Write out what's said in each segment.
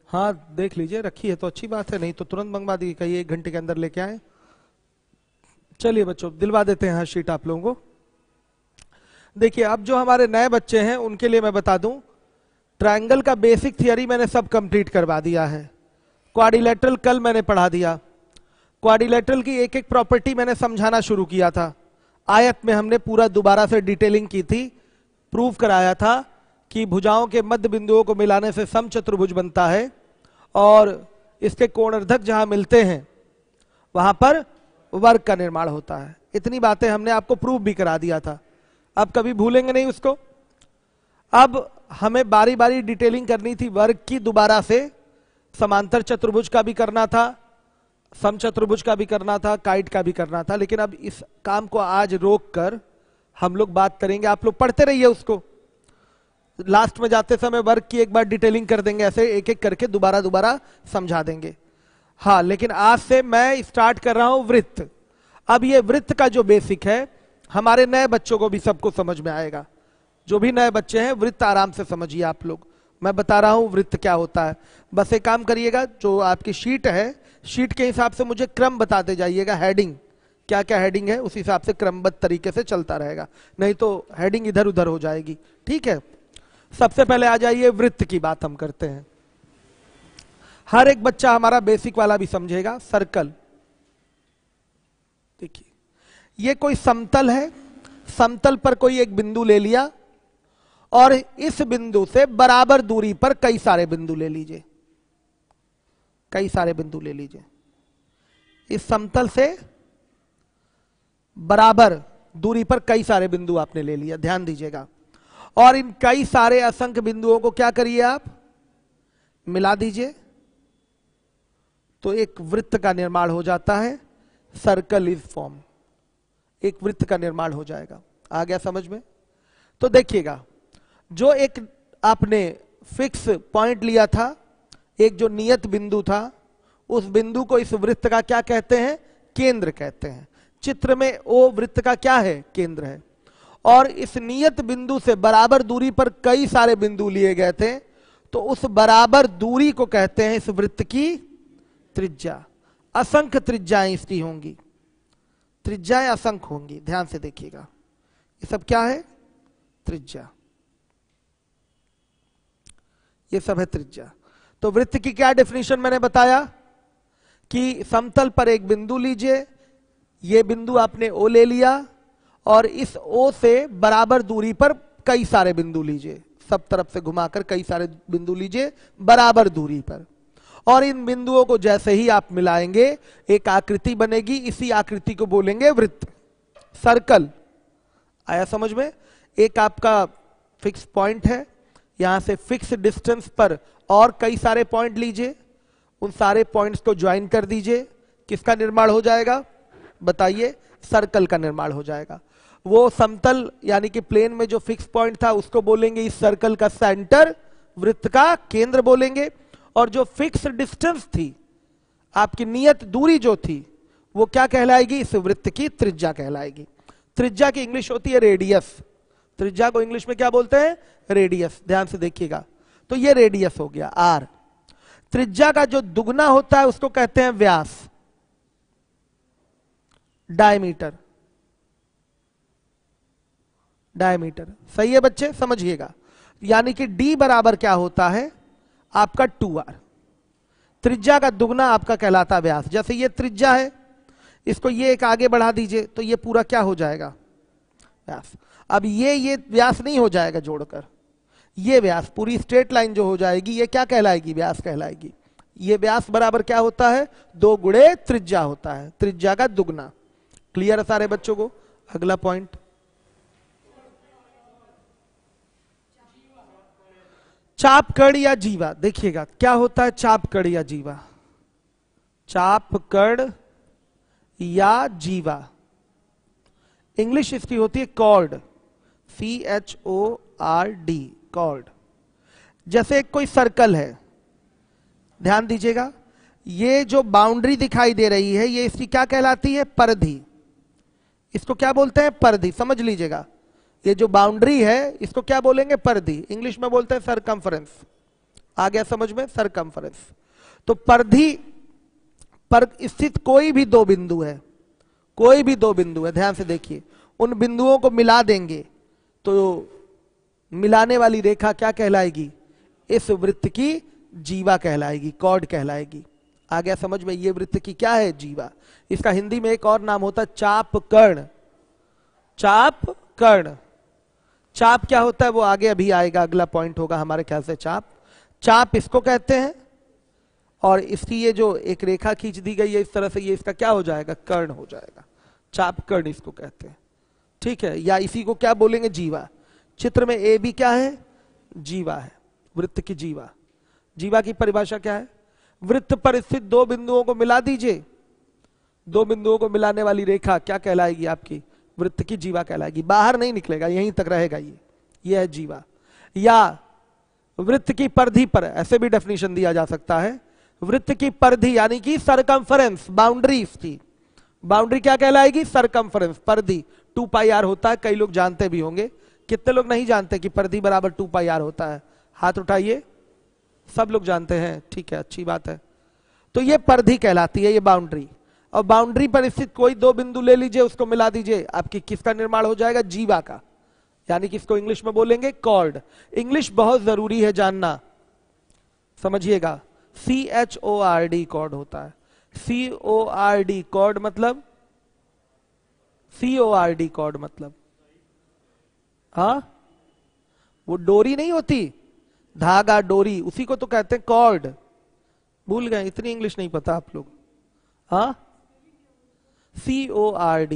हाँ देख लीजिए, रखी है तो अच्छी बात है, नहीं तो तुरंत मंगवा दी, कहिए 1 घंटे के अंदर लेके आए। चलिए बच्चों दिलवा देते हैं हाँ शीट आप लोगों को। देखिए अब जो हमारे नए बच्चे हैं उनके लिए मैं बता दूं, ट्रायंगल का बेसिक थियरी मैंने सब कंप्लीट करवा दिया है। क्वाड्रिलेटरल कल मैंने पढ़ा दिया, क्वाड्रिलेटरल की एक एक प्रॉपर्टी मैंने समझाना शुरू किया था। आयत में हमने पूरा दोबारा से डिटेलिंग की थी, प्रूव कराया था कि भुजाओं के मध्य बिंदुओं को मिलाने से समचतुर्भुज बनता है और इसके कोणर्धक जहां मिलते हैं वहां पर वर्ग का निर्माण होता है। इतनी बातें हमने आपको प्रूव भी करा दिया था, अब कभी भूलेंगे नहीं उसको। अब हमें बारी बारी डिटेलिंग करनी थी वर्ग की, दोबारा से समांतर चतुर्भुज का भी करना था, समचतुर्भुज का भी करना था, काइट का भी करना था। लेकिन अब इस काम को आज रोक कर हम लोग बात करेंगे, आप लोग पढ़ते रहिए उसको, लास्ट में जाते समय वर्ग की एक बार डिटेलिंग कर देंगे, ऐसे एक एक करके दोबारा दोबारा समझा देंगे। हाँ लेकिन आज से मैं स्टार्ट कर रहा हूं वृत्त। अब ये वृत्त का जो बेसिक है हमारे नए बच्चों को भी सबको समझ में आएगा, जो भी नए बच्चे हैं वृत्त आराम से समझिए आप लोग। मैं बता रहा हूं वृत्त क्या होता है, बस एक काम करिएगा, जो आपकी शीट है शीट के हिसाब से मुझे क्रम बताते जाइएगा, हेडिंग क्या क्या हेडिंग है उस हिसाब से क्रमबद्ध तरीके से चलता रहेगा, नहीं तो हेडिंग इधर उधर हो जाएगी। ठीक है, सबसे पहले आ जाइए वृत्त की बात हम करते हैं। हर एक बच्चा हमारा बेसिक वाला भी समझेगा। सर्कल, देखिए ये कोई समतल है, समतल पर कोई एक बिंदु ले लिया और इस बिंदु से बराबर दूरी पर कई सारे बिंदु ले लीजिए, कई सारे बिंदु ले लीजिए। इस समतल से बराबर दूरी पर कई सारे बिंदु आपने ले लिया, ध्यान दीजिएगा। और इन कई सारे असंख्य बिंदुओं को क्या करिए आप, मिला दीजिए, तो एक वृत्त का निर्माण हो जाता है। सर्कल इज फॉर्म, एक वृत्त का निर्माण हो जाएगा। आ गया समझ में? तो देखिएगा, जो एक आपने फिक्स पॉइंट लिया था, एक जो नियत बिंदु था, उस बिंदु को इस वृत्त का क्या कहते हैं, केंद्र कहते हैं। चित्र में ओ वृत्त का क्या है, केंद्र है। और इस नियत बिंदु से बराबर दूरी पर कई सारे बिंदु लिए गए थे, तो उस बराबर दूरी को कहते हैं इस वृत्त की त्रिज्या। असंख्य त्रिज्याएं इसकी होंगी, त्रिज्याएं असंख्य होंगी, ध्यान से देखिएगा। ये सब क्या है, त्रिज्या, ये सब है त्रिज्या। तो वृत्त की क्या डेफिनेशन मैंने बताया कि समतल पर एक बिंदु लीजिए, ये बिंदु आपने ओ ले लिया और इस ओ से बराबर दूरी पर कई सारे बिंदु लीजिए, सब तरफ से घुमाकर कई सारे बिंदु लीजिए बराबर दूरी पर। और इन बिंदुओं को जैसे ही आप मिलाएंगे एक आकृति बनेगी, इसी आकृति को बोलेंगे वृत्त, सर्कल। आया समझ में? एक आपका फिक्स पॉइंट है, यहां से फिक्स डिस्टेंस पर और कई सारे पॉइंट लीजिए, उन सारे पॉइंट्स को ज्वाइन कर दीजिए, किसका निर्माण हो जाएगा बताइए, सर्कल का निर्माण हो जाएगा। वो समतल यानी कि प्लेन में जो फिक्स पॉइंट था उसको बोलेंगे इस सर्कल का सेंटर, वृत्त का केंद्र बोलेंगे। और जो फिक्स डिस्टेंस थी, आपकी नियत दूरी जो थी, वो क्या कहलाएगी, इस वृत्त की त्रिज्या कहलाएगी। त्रिज्या की इंग्लिश होती है रेडियस, त्रिज्या को इंग्लिश में क्या बोलते हैं, रेडियस। ध्यान से देखिएगा, तो ये रेडियस हो गया आर। त्रिज्या का जो दुगना होता है उसको कहते हैं व्यास, डायमीटर, डायमीटर। सही है बच्चे, समझिएगा। यानी कि d बराबर क्या होता है आपका 2r, त्रिज्या का दुगना आपका कहलाता व्यास। जैसे ये त्रिज्या है, इसको ये एक आगे बढ़ा दीजिए तो ये पूरा क्या हो जाएगा, व्यास। अब ये व्यास नहीं हो जाएगा जोड़कर, ये व्यास पूरी स्ट्रेट लाइन जो हो जाएगी ये क्या कहलाएगी, व्यास कहलाएगी। ये व्यास बराबर क्या होता है, 2 गुणे त्रिज्या होता है, त्रिज्या का दुगना। क्लियर है सारे बच्चों को? अगला पॉइंट, चापकड़ या जीवा। देखिएगा क्या होता है चापकड़ या जीवा, चापकड़ या जीवा, इंग्लिश इसकी होती है कॉर्ड, CHORD, कॉर्ड। जैसे कोई सर्कल है, ध्यान दीजिएगा, ये जो बाउंड्री दिखाई दे रही है ये इसकी क्या कहलाती है, परिधि। इसको क्या बोलते हैं, परिधि, समझ लीजिएगा। ये जो बाउंड्री है इसको क्या बोलेंगे, परिधि, इंग्लिश में बोलते हैं सरकमफरेंस। आ गया समझ में, सरकमफरेंस। तो परिधि पर स्थित कोई भी दो बिंदु है, कोई भी दो बिंदु है, ध्यान से देखिए, उन बिंदुओं को मिला देंगे तो मिलाने वाली रेखा क्या कहलाएगी, इस वृत्त की जीवा कहलाएगी, कॉर्ड कहलाएगी। आ गया समझ में, ये वृत्त की क्या है, जीवा। इसका हिंदी में एक और नाम होता है चाप कर्ण। चाप कर्ण, चाप क्या होता है वो आगे अभी आएगा, अगला पॉइंट होगा हमारे ख्याल से चाप। चाप इसको कहते हैं, और इसकी ये जो एक रेखा खींच दी गई है इस तरह से, ये इसका क्या हो जाएगा, कर्ण हो जाएगा। चाप कर्ण इसको कहते हैं, ठीक है, या इसी को क्या बोलेंगे, जीवा। चित्र में ए बी क्या है, जीवा है, वृत्त की जीवा। जीवा की परिभाषा क्या है, वृत्त पर स्थित दो बिंदुओं को मिला दीजिए, दो बिंदुओं को मिलाने वाली रेखा क्या कहलाएगी, आपकी वृत्त की जीवा कहलाएगी। बाहर नहीं निकलेगा, यहीं तक रहेगा, ये है जीवा। या वृत्त की परिधि पर, ऐसे भी डेफिनेशन दिया जा सकता है, वृत्त की परिधि यानी कि सरकमफरेंस, बाउंड्री इसकी, बाउंड्री क्या कहलाएगी, सरकमफरेंस, परिधि। 2 पाई आर होता है, कई लोग जानते भी होंगे। कितने लोग नहीं जानते कि परिधि बराबर 2 पाई आर होता है, हाथ उठाइए। सब लोग जानते हैं, ठीक है, अच्छी बात है। तो ये परिधि कहलाती है, ये बाउंड्री। और बाउंड्री पर स्थित कोई दो बिंदु ले लीजिए, उसको मिला दीजिए, आपकी किसका निर्माण हो जाएगा, जीवा का, यानी कि इसको इंग्लिश में बोलेंगे कॉर्ड। इंग्लिश बहुत जरूरी है जानना, समझिएगा। CHORD कॉर्ड होता है, CORD कॉर्ड मतलब, CORD कॉर्ड मतलब, हाँ, वो डोरी नहीं होती, धागा डोरी, उसी को तो कहते हैं कॉर्ड। भूल गए, इतनी इंग्लिश नहीं पता आप लोग, हाँ। CORD,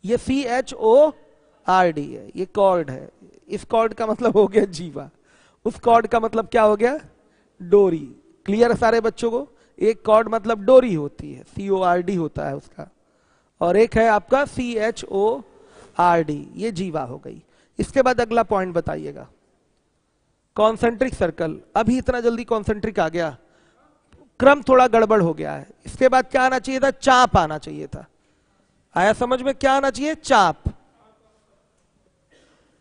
ये CHORD है, ये कॉर्ड है। इस कॉर्ड का मतलब हो गया जीवा, उस कॉर्ड का मतलब क्या हो गया, डोरी। क्लियर है सारे बच्चों को, एक कॉर्ड मतलब डोरी होती है, CORD होता है उसका, और एक है आपका CHORD, ये जीवा हो गई। इसके बाद अगला पॉइंट बताइएगा, कॉन्सेंट्रिक सर्कल। अभी इतना जल्दी कॉन्सेंट्रिक आ गया, क्रम थोड़ा गड़बड़ हो गया है। इसके बाद क्या आना चाहिए था, चाप आना चाहिए था। आया समझ में, क्या आना चाहिए, चाप।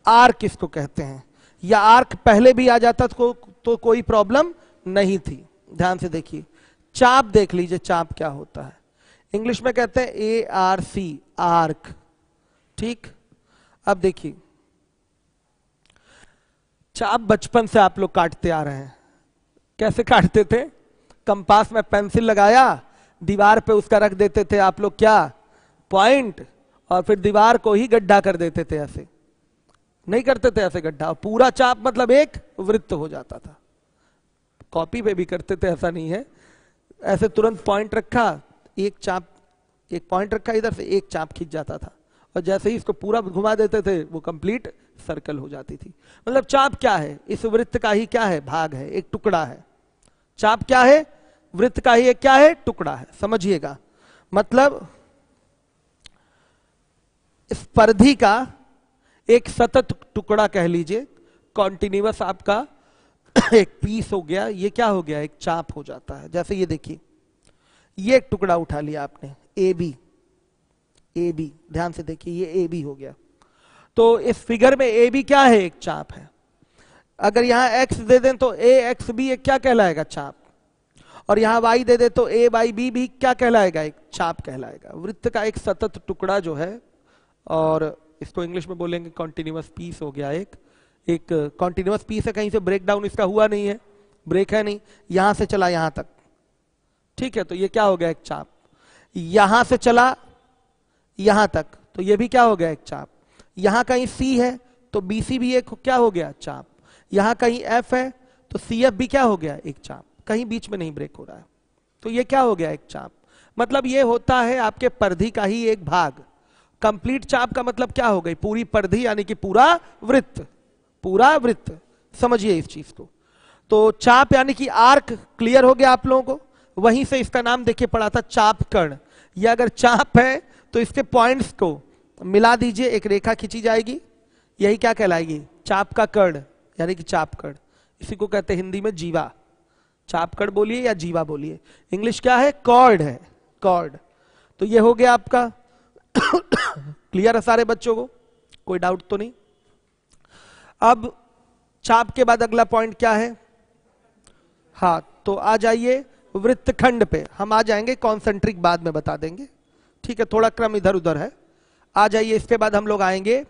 आर्क इसको कहते हैं, या आर्क पहले भी आ जाता तो कोई प्रॉब्लम नहीं थी। ध्यान से देखिए, चाप देख लीजिए, चाप क्या होता है, इंग्लिश में कहते हैं ARC, आर्क, ठीक। अब देखिए, चाप बचपन से आप लोग काटते आ रहे हैं। कैसे काटते थे, कंपास में पेंसिल लगाया, दीवार पे उसका रख देते थे आप लोग क्या, पॉइंट, और फिर दीवार को ही गड्ढा कर देते थे, ऐसे नहीं करते थे, ऐसे गड्ढा, पूरा चाप मतलब एक वृत्त हो जाता था। कॉपी पे भी करते थे, ऐसा नहीं है, ऐसे तुरंत पॉइंट रखा, एक चाप, एक पॉइंट रखा इधर से, एक चाप खींच जाता था, और जैसे ही इसको पूरा घुमा देते थे वो कंप्लीट सर्कल हो जाती थी। मतलब चाप क्या है, इस वृत्त का ही क्या है, भाग है, एक टुकड़ा है। चाप क्या है, वृत्त का ही एक क्या है, टुकड़ा है, समझिएगा। मतलब इस परिधि का एक सतत टुकड़ा कह लीजिए, कॉन्टिन्यूअस आपका एक पीस हो गया, ये क्या हो गया, एक चाप हो जाता है। जैसे ये देखिए, ये एक टुकड़ा उठा लिया आपने, AB, ध्यान से देखिए, ये AB हो गया। तो इस फिगर में AB क्या है, एक चाप है। अगर यहां X दे दें तो AXB एक क्या कहलाएगा, चाप, और यहां Y दे दे तो AYB भी क्या कहलाएगा, एक चाप कहलाएगा। वृत्त का एक सतत टुकड़ा जो है, और इसको इंग्लिश में बोलेंगे कॉन्टिन्यूअस पीस हो गया, एक कॉन्टिन्यूअस पीस है, कहीं से ब्रेक डाउन इसका हुआ नहीं है, ब्रेक है नहीं, यहां से चला यहां तक, ठीक है, तो ये क्या हो गया, एक चाप। यहां से चला यहां तक, तो ये भी क्या हो गया, एक चाप। यहां कहीं C है तो BC भी एक क्या हो गया, चाप। यहां कहीं F है तो CF भी क्या हो गया, एक चाप, कहीं बीच में नहीं ब्रेक हो रहा है, तो ये क्या हो गया, एक चाप। मतलब ये होता है आपके परिधि का ही एक भाग। कंप्लीट चाप का मतलब क्या हो गई, पूरी परिधि यानी कि पूरा वृत्त, पूरा वृत्त, समझिए इस चीज को। तो चाप यानी कि आर्क, क्लियर हो गया आप लोगों को। वहीं से इसका नाम देखिए पड़ा था चाप कर्ण। ये अगर चाप है तो इसके पॉइंट्स को मिला दीजिए, एक रेखा खींची जाएगी, यही क्या कहलाएगी, चाप का कर्ण, यानी कि चाप कर्ण। इसी को कहते हैं हिंदी में जीवा। चाप कर्ण बोलिए या जीवा बोलिए, इंग्लिश क्या है, कॉर्ड है, कॉर्ड। तो ये हो गया आपका। क्लियर है सारे बच्चों को, कोई डाउट तो नहीं। अब चाप के बाद अगला पॉइंट क्या है, हाँ, तो आ जाइए वृत्तखंड पे। हम आ जाएंगे कॉन्सेंट्रिक बाद में बता देंगे, ठीक है, थोड़ा क्रम इधर उधर है। आ जाइए, इसके बाद हम लोग आएंगे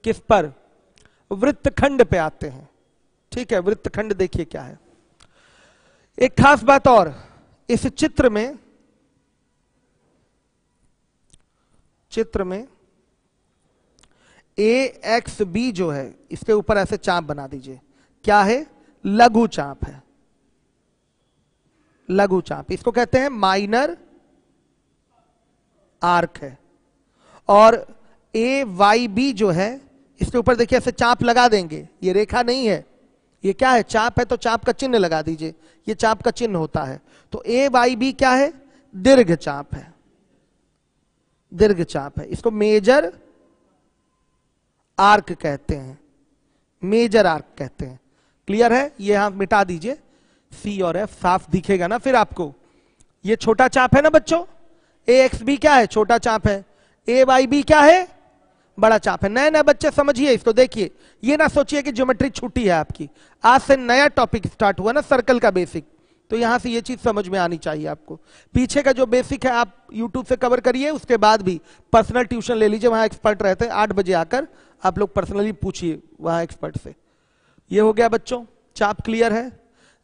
किस पर, वृत्तखंड पे आते हैं, ठीक है। वृत्तखंड देखिए क्या है। एक खास बात और, इस चित्र में AXB जो है, इसके ऊपर ऐसे चाप बना दीजिए। क्या है? लघु चाप है, लघु चाप, इसको कहते हैं माइनर आर्क है। और AYB जो है, इसके ऊपर देखिए ऐसे चाप लगा देंगे, ये रेखा नहीं है, ये क्या है? चाप है, तो चाप का चिन्ह लगा दीजिए, ये चाप का चिन्ह होता है। तो AYB क्या है? दीर्घ चाप है, दीर्घ चाप है। इसको मेजर आर्क कहते हैं, मेजर आर्क कहते हैं। क्लियर है? ये यहां मिटा दीजिए, C और F साफ दिखेगा ना फिर आपको। ये छोटा चाप है ना बच्चों, AXB क्या है? छोटा चाप है। AYB क्या है? बड़ा चाप है। नए नए बच्चे समझिए इसको, देखिए, ये ना सोचिए कि ज्योमेट्री छूटी है आपकी। आज से नया टॉपिक स्टार्ट हुआ ना, सर्कल का बेसिक, तो यहां से ये चीज समझ में आनी चाहिए आपको। पीछे का जो बेसिक है आप यूट्यूब से कवर करिए, उसके बाद भी पर्सनल ट्यूशन ले लीजिए, वहां एक्सपर्ट रहते हैं। 8 बजे आकर आप लोग पर्सनली पूछिए वहां एक्सपर्ट से। ये हो गया बच्चों, चाप क्लियर है।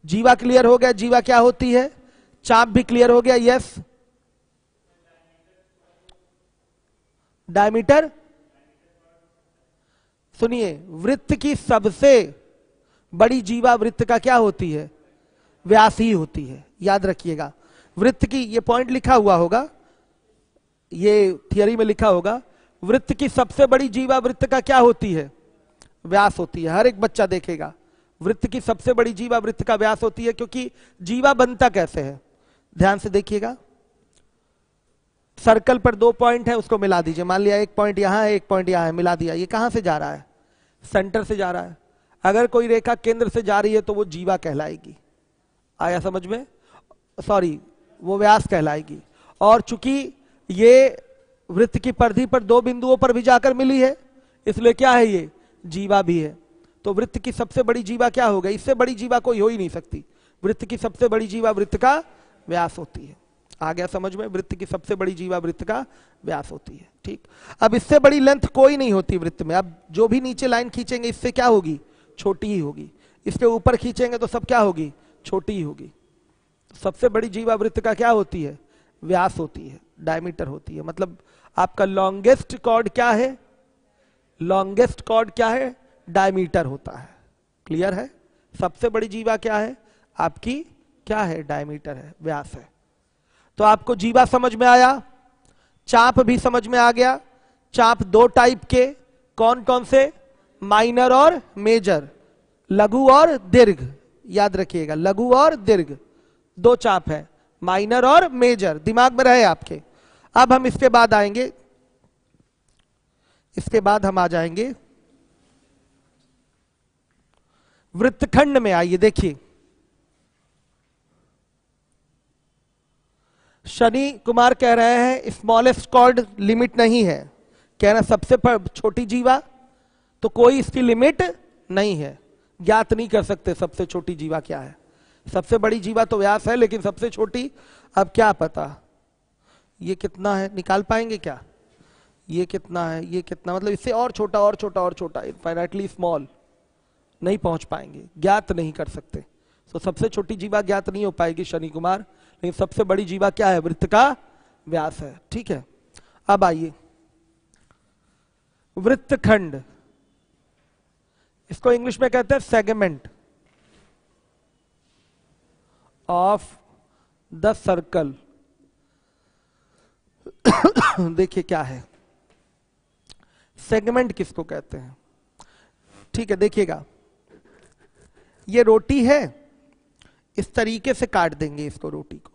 जीवा क्लियर हो गया, जीवा क्या होती है? चाप भी क्लियर हो गया, यस। डायमीटर, सुनिए, वृत्त की सबसे बड़ी जीवा वृत्त का क्या होती है? व्यास ही होती है, याद रखिएगा। वृत्त की, ये पॉइंट लिखा हुआ होगा, ये थियरी में लिखा होगा, वृत्त की सबसे बड़ी जीवा वृत्त का क्या होती है? व्यास होती है। हर एक बच्चा देखेगा, वृत्त की सबसे बड़ी जीवा वृत्त का व्यास होती है, क्योंकि जीवा बनता कैसे है, ध्यान से देखिएगा। सर्कल पर 2 पॉइंट है, उसको मिला दीजिए। मान लिया एक पॉइंट यहां है, एक पॉइंट यहां है, मिला दिया। ये कहां से जा रहा है? सेंटर से जा रहा है। अगर कोई रेखा केंद्र से जा रही है तो वो जीवा कहलाएगी। आया समझ में? सॉरी, वो व्यास कहलाएगी। और चूंकि ये वृत्त की परिधि पर 2 बिंदुओं पर भी जाकर मिली है, इसलिए क्या है? ये जीवा भी है। तो वृत्त की सबसे बड़ी जीवा क्या होगा? इससे बड़ी जीवा कोई हो ही नहीं सकती। वृत्त की सबसे बड़ी जीवा वृत्त का व्यास होती है। आ गया समझ में? वृत्त की सबसे बड़ी जीवा वृत्त का व्यास होती है, ठीक। अब इससे बड़ी लेंथ कोई नहीं होती वृत्त में। अब जो भी नीचे लाइन खींचेंगे, इससे क्या होगी? छोटी ही होगी। इसके ऊपर खींचेंगे तो सब क्या होगी? छोटी ही होगी। सबसे बड़ी जीवा वृत्त का क्या होती है? व्यास होती है, डायमीटर होती है। मतलब आपका लॉन्गेस्ट कॉर्ड क्या है? लॉन्गेस्ट कॉर्ड क्या है? डायमीटर होता है। क्लियर है? सबसे बड़ी जीवा क्या है आपकी? क्या है? डायमीटर है, व्यास है। तो आपको जीवा समझ में आया, चाप भी समझ में आ गया। चाप 2 टाइप के, कौन कौन से? माइनर और मेजर, लघु और दीर्घ। याद रखिएगा, लघु और दीर्घ 2 चाप है, माइनर और मेजर, दिमाग में रहे आपके। अब हम इसके बाद आएंगे, इसके बाद हम आ जाएंगे वृत्तखंड में। आइए देखिए, शनि कुमार कह रहे हैं स्मॉलेस्ट कॉर्ड लिमिट नहीं है, कह रहे हैं सबसे छोटी जीवा, तो कोई इसकी लिमिट नहीं है, ज्ञात नहीं कर सकते सबसे छोटी जीवा क्या है। सबसे बड़ी जीवा तो व्यास है, लेकिन सबसे छोटी अब क्या पता। ये कितना है, निकाल पाएंगे क्या? ये कितना है, ये कितना, मतलब इससे और छोटा और छोटा और छोटा, इनफाइनाइटली स्मॉल, नहीं पहुंच पाएंगे, ज्ञात नहीं कर सकते। तो सबसे छोटी जीवा ज्ञात नहीं हो पाएगी शनि कुमार, लेकिन सबसे बड़ी जीवा क्या है? वृत्त का व्यास है, ठीक है। अब आइए वृत्तखंड, इसको इंग्लिश में कहते हैं सेगमेंट ऑफ द सर्कल। देखिए क्या है सेगमेंट, किसको कहते हैं, ठीक है। देखिएगा, ये रोटी है, इस तरीके से काट देंगे इसको, रोटी को,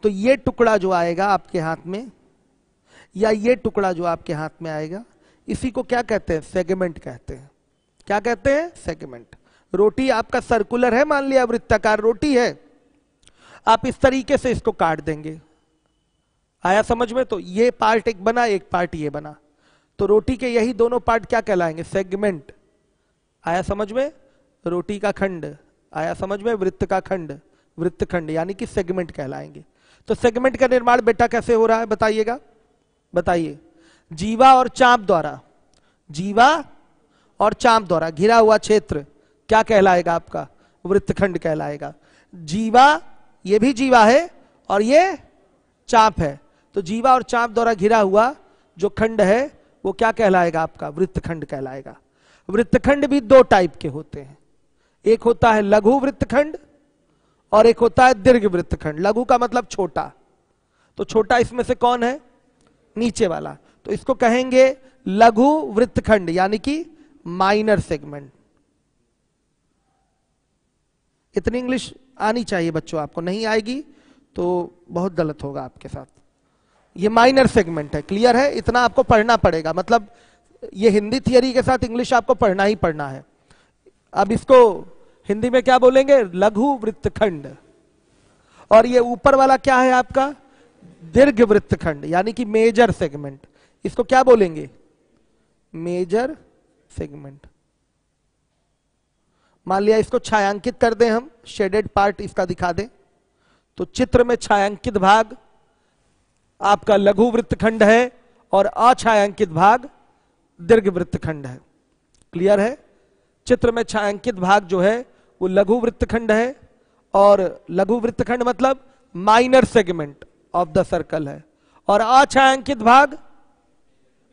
तो ये टुकड़ा जो आएगा आपके हाथ में, या ये टुकड़ा जो आपके हाथ में आएगा, इसी को क्या कहते हैं? सेगमेंट कहते हैं। क्या कहते हैं? सेगमेंट। रोटी आपका सर्कुलर है, मान लिया वृत्ताकार रोटी है, आप इस तरीके से इसको काट देंगे। आया समझ में? तो ये पार्ट एक बना, एक पार्ट ये बना, तो रोटी के यही दोनों पार्ट क्या कहलाएंगे? सेगमेंट। आया समझ में? रोटी का खंड आया समझ में? वृत्त का खंड, वृत्तखंड यानी कि सेगमेंट कहलाएंगे। तो सेगमेंट का निर्माण बेटा कैसे हो रहा है बताइएगा, बताइए। जीवा और चाप द्वारा, जीवा और चाप द्वारा घिरा हुआ क्षेत्र क्या कहलाएगा आपका? वृत्तखंड कहलाएगा। जीवा, ये भी जीवा है और ये चाप है, तो जीवा और चाप द्वारा घिरा हुआ जो खंड है वो क्या कहलाएगा आपका? वृत्तखंड कहलाएगा। वृत्तखंड भी दो टाइप के होते हैं, एक होता है लघु वृत्तखंड और एक होता है दीर्घ वृत्तखंड। लघु का मतलब छोटा, तो छोटा इसमें से कौन है? नीचे वाला, तो इसको कहेंगे लघु वृत्तखंड यानी कि माइनर सेगमेंट। इतनी इंग्लिश आनी चाहिए बच्चों, आपको नहीं आएगी तो बहुत गलत होगा आपके साथ। ये माइनर सेगमेंट है, क्लियर है? इतना आपको पढ़ना पड़ेगा, मतलब ये हिंदी थियरी के साथ इंग्लिश आपको पढ़ना ही पढ़ना है। अब इसको हिंदी में क्या बोलेंगे? लघु वृत्तखंड। और ये ऊपर वाला क्या है आपका? दीर्घ वृत्तखंड यानी कि मेजर सेगमेंट। इसको क्या बोलेंगे? Major segment. मान लिया इसको छायांकित कर दें हम, शेडेड पार्ट इसका दिखा दें, तो चित्र में छायांकित भाग आपका लघु वृत्तखंड है और अछायांकित भाग दीर्घ वृत्तखंड है। क्लियर है? चित्र में छायांकित भाग जो है वो लघु वृत्तखंड है और लघु वृत्तखंड मतलब minor segment of the circle है, और अछायांकित भाग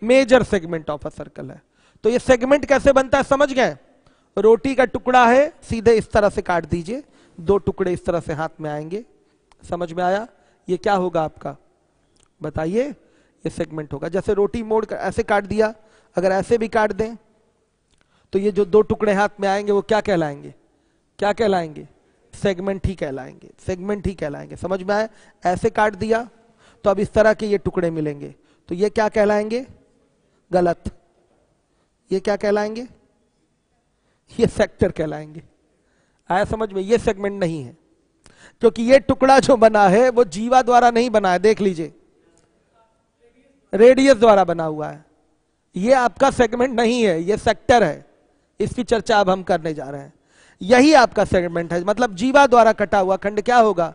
major segment of a circle है। तो ये सेगमेंट कैसे बनता है समझ गए? रोटी का टुकड़ा है, सीधे इस तरह से काट दीजिए, दो टुकड़े इस तरह से हाथ में आएंगे, समझ में आया? ये क्या होगा आपका बताइए? ये सेगमेंट होगा। जैसे रोटी मोड़ कर ऐसे काट दिया, अगर ऐसे भी काट दें तो ये जो दो टुकड़े हाथ में आएंगे वो क्या कहलाएंगे? क्या कहलाएंगे? सेगमेंट ही कहलाएंगे, सेगमेंट ही कहलाएंगे। समझ में आया? ऐसे काट दिया तो अब इस तरह के ये टुकड़े मिलेंगे, तो ये क्या कहलाएंगे? गलत। ये क्या कहलाएंगे? ये सेक्टर कहलाएंगे। आया समझ में? ये सेगमेंट नहीं है, क्योंकि ये टुकड़ा जो बना है वो जीवा द्वारा नहीं बना है, देख लीजिए, रेडियस द्वारा बना हुआ है। ये आपका सेगमेंट नहीं है, ये सेक्टर है। इसकी चर्चा अब हम करने जा रहे हैं। यही आपका सेगमेंट है, मतलब जीवा द्वारा कटा हुआ खंड क्या होगा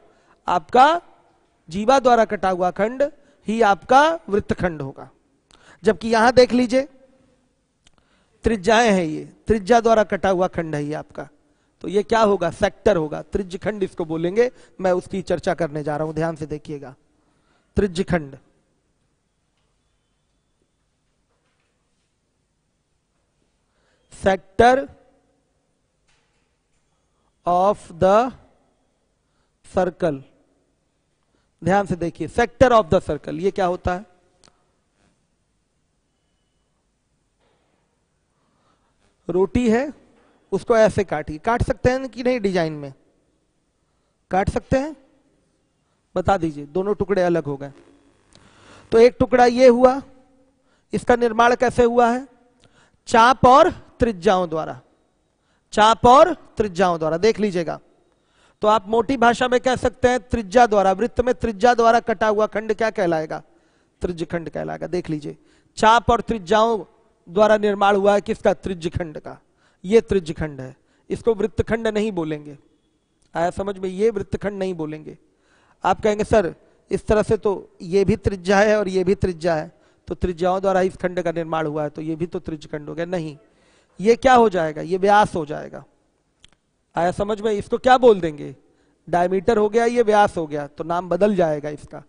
आपका? जीवा द्वारा कटा हुआ खंड ही आपका वृत्तखंड होगा। जबकि यहां देख लीजिए त्रिज्याएं हैं, ये त्रिज्या द्वारा कटा हुआ खंड है ये आपका, तो ये क्या होगा? सेक्टर होगा, त्रिज्यखंड इसको बोलेंगे। मैं उसकी चर्चा करने जा रहा हूं, ध्यान से देखिएगा। त्रिज्यखंड, सेक्टर ऑफ द सर्कल। ध्यान से देखिए, सेक्टर ऑफ द सर्कल ये क्या होता है? रोटी है, उसको ऐसे काटिए, काट सकते हैं कि नहीं? डिजाइन में काट सकते हैं? बता दीजिए, दोनों टुकड़े अलग हो गए। तो एक टुकड़ा ये हुआ, इसका निर्माण कैसे हुआ है? चाप और त्रिज्याओं द्वारा, चाप और त्रिज्याओं द्वारा। देख लीजिएगा, तो आप मोटी भाषा में कह सकते हैं त्रिज्या द्वारा, वृत्त में त्रिज्या द्वारा कटा हुआ खंड क्या कहलाएगा? त्रिज्यखंड कहलाएगा। देख लीजिए, चाप और त्रिज्याओं द्वारा निर्माण हुआ है किसका? त्रिज्यखंड का। ये त्रिज्यखंड है, इसको वृत्तखंड नहीं बोलेंगे। आया समझ में? ये वृत्तखंड नहीं बोलेंगे। आप कहेंगे सर इस तरह से तो ये भी त्रिज्या है और ये भी त्रिज्या है, तो त्रिज्याओं द्वारा इस खंड का निर्माण हुआ है, तो ये भी तो त्रिज्यखंड हो गया। नहीं, ये क्या हो जाएगा? ये व्यास हो जाएगा। आया समझ में? इसको क्या बोल देंगे? डायमीटर हो गया, ये व्यास हो गया, तो नाम बदल जाएगा इसका।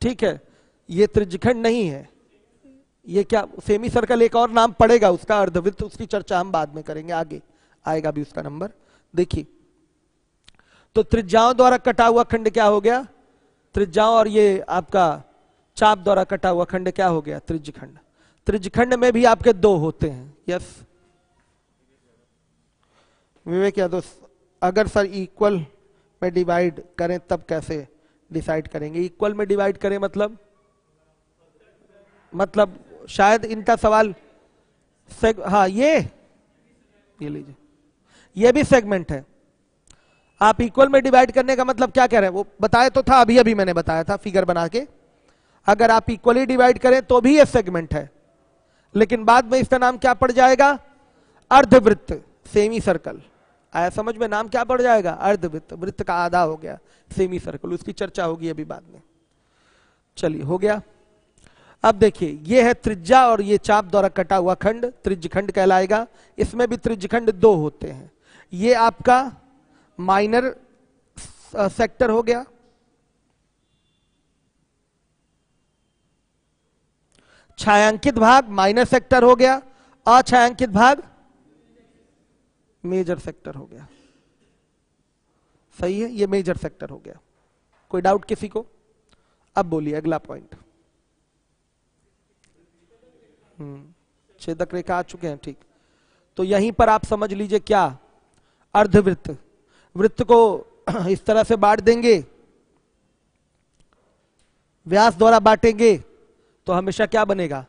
ठीक है, ये त्रिज्यखंड नहीं है। ये क्या? सेमी सर्कल एक और नाम पड़ेगा उसका, अर्धवृत्त, उसकी चर्चा हम बाद में करेंगे, आगे आएगा भी उसका नंबर। देखिए, तो त्रिज्याओं द्वारा कटा हुआ खंड क्या हो गया? त्रिज्याओं और ये आपका चाप द्वारा कटा हुआ खंड क्या हो गया? त्रिज्यखंड। त्रिज्यखंड में भी आपके दो होते हैं। यस विवेक यादव, अगर सर इक्वल में डिवाइड करें तब कैसे डिसाइड करेंगे? इक्वल में डिवाइड करें मतलब शायद इनका सवाल हाँ, ये लीजिए, ये भी सेगमेंट है। आप इक्वल में डिवाइड करने का मतलब क्या कह रहे हैं? वो बताया तो था, अभी मैंने बताया था फिगर बना के। अगर आप इक्वली डिवाइड करें तो भी ये सेगमेंट है, लेकिन बाद में इसका नाम क्या पड़ जाएगा? अर्धवृत्त, सेमी सर्कल। आया समझ में? नाम क्या पड़ जाएगा? अर्धवृत्त। वृत्त का आधा हो गया सेमी सर्कल, उसकी चर्चा होगी अभी बाद में। चलिए हो गया। अब देखिए ये है त्रिज्या और ये चाप द्वारा कटा हुआ खंड त्रिज्य खंड कहलाएगा। इसमें भी त्रिज्य खंड दो होते हैं। ये आपका माइनर सेक्टर हो गया, छायांकित भाग माइनर सेक्टर हो गया, अछायांकित भाग मेजर सेक्टर हो गया। सही है, ये मेजर सेक्टर हो गया। कोई डाउट किसी को? अब बोलिए अगला पॉइंट। छेदक रेखा आ चुके हैं, ठीक। तो यहीं पर आप समझ लीजिए क्या, अर्धवृत्त। वृत्त को इस तरह से बांट देंगे, व्यास द्वारा बांटेंगे तो हमेशा क्या बनेगा?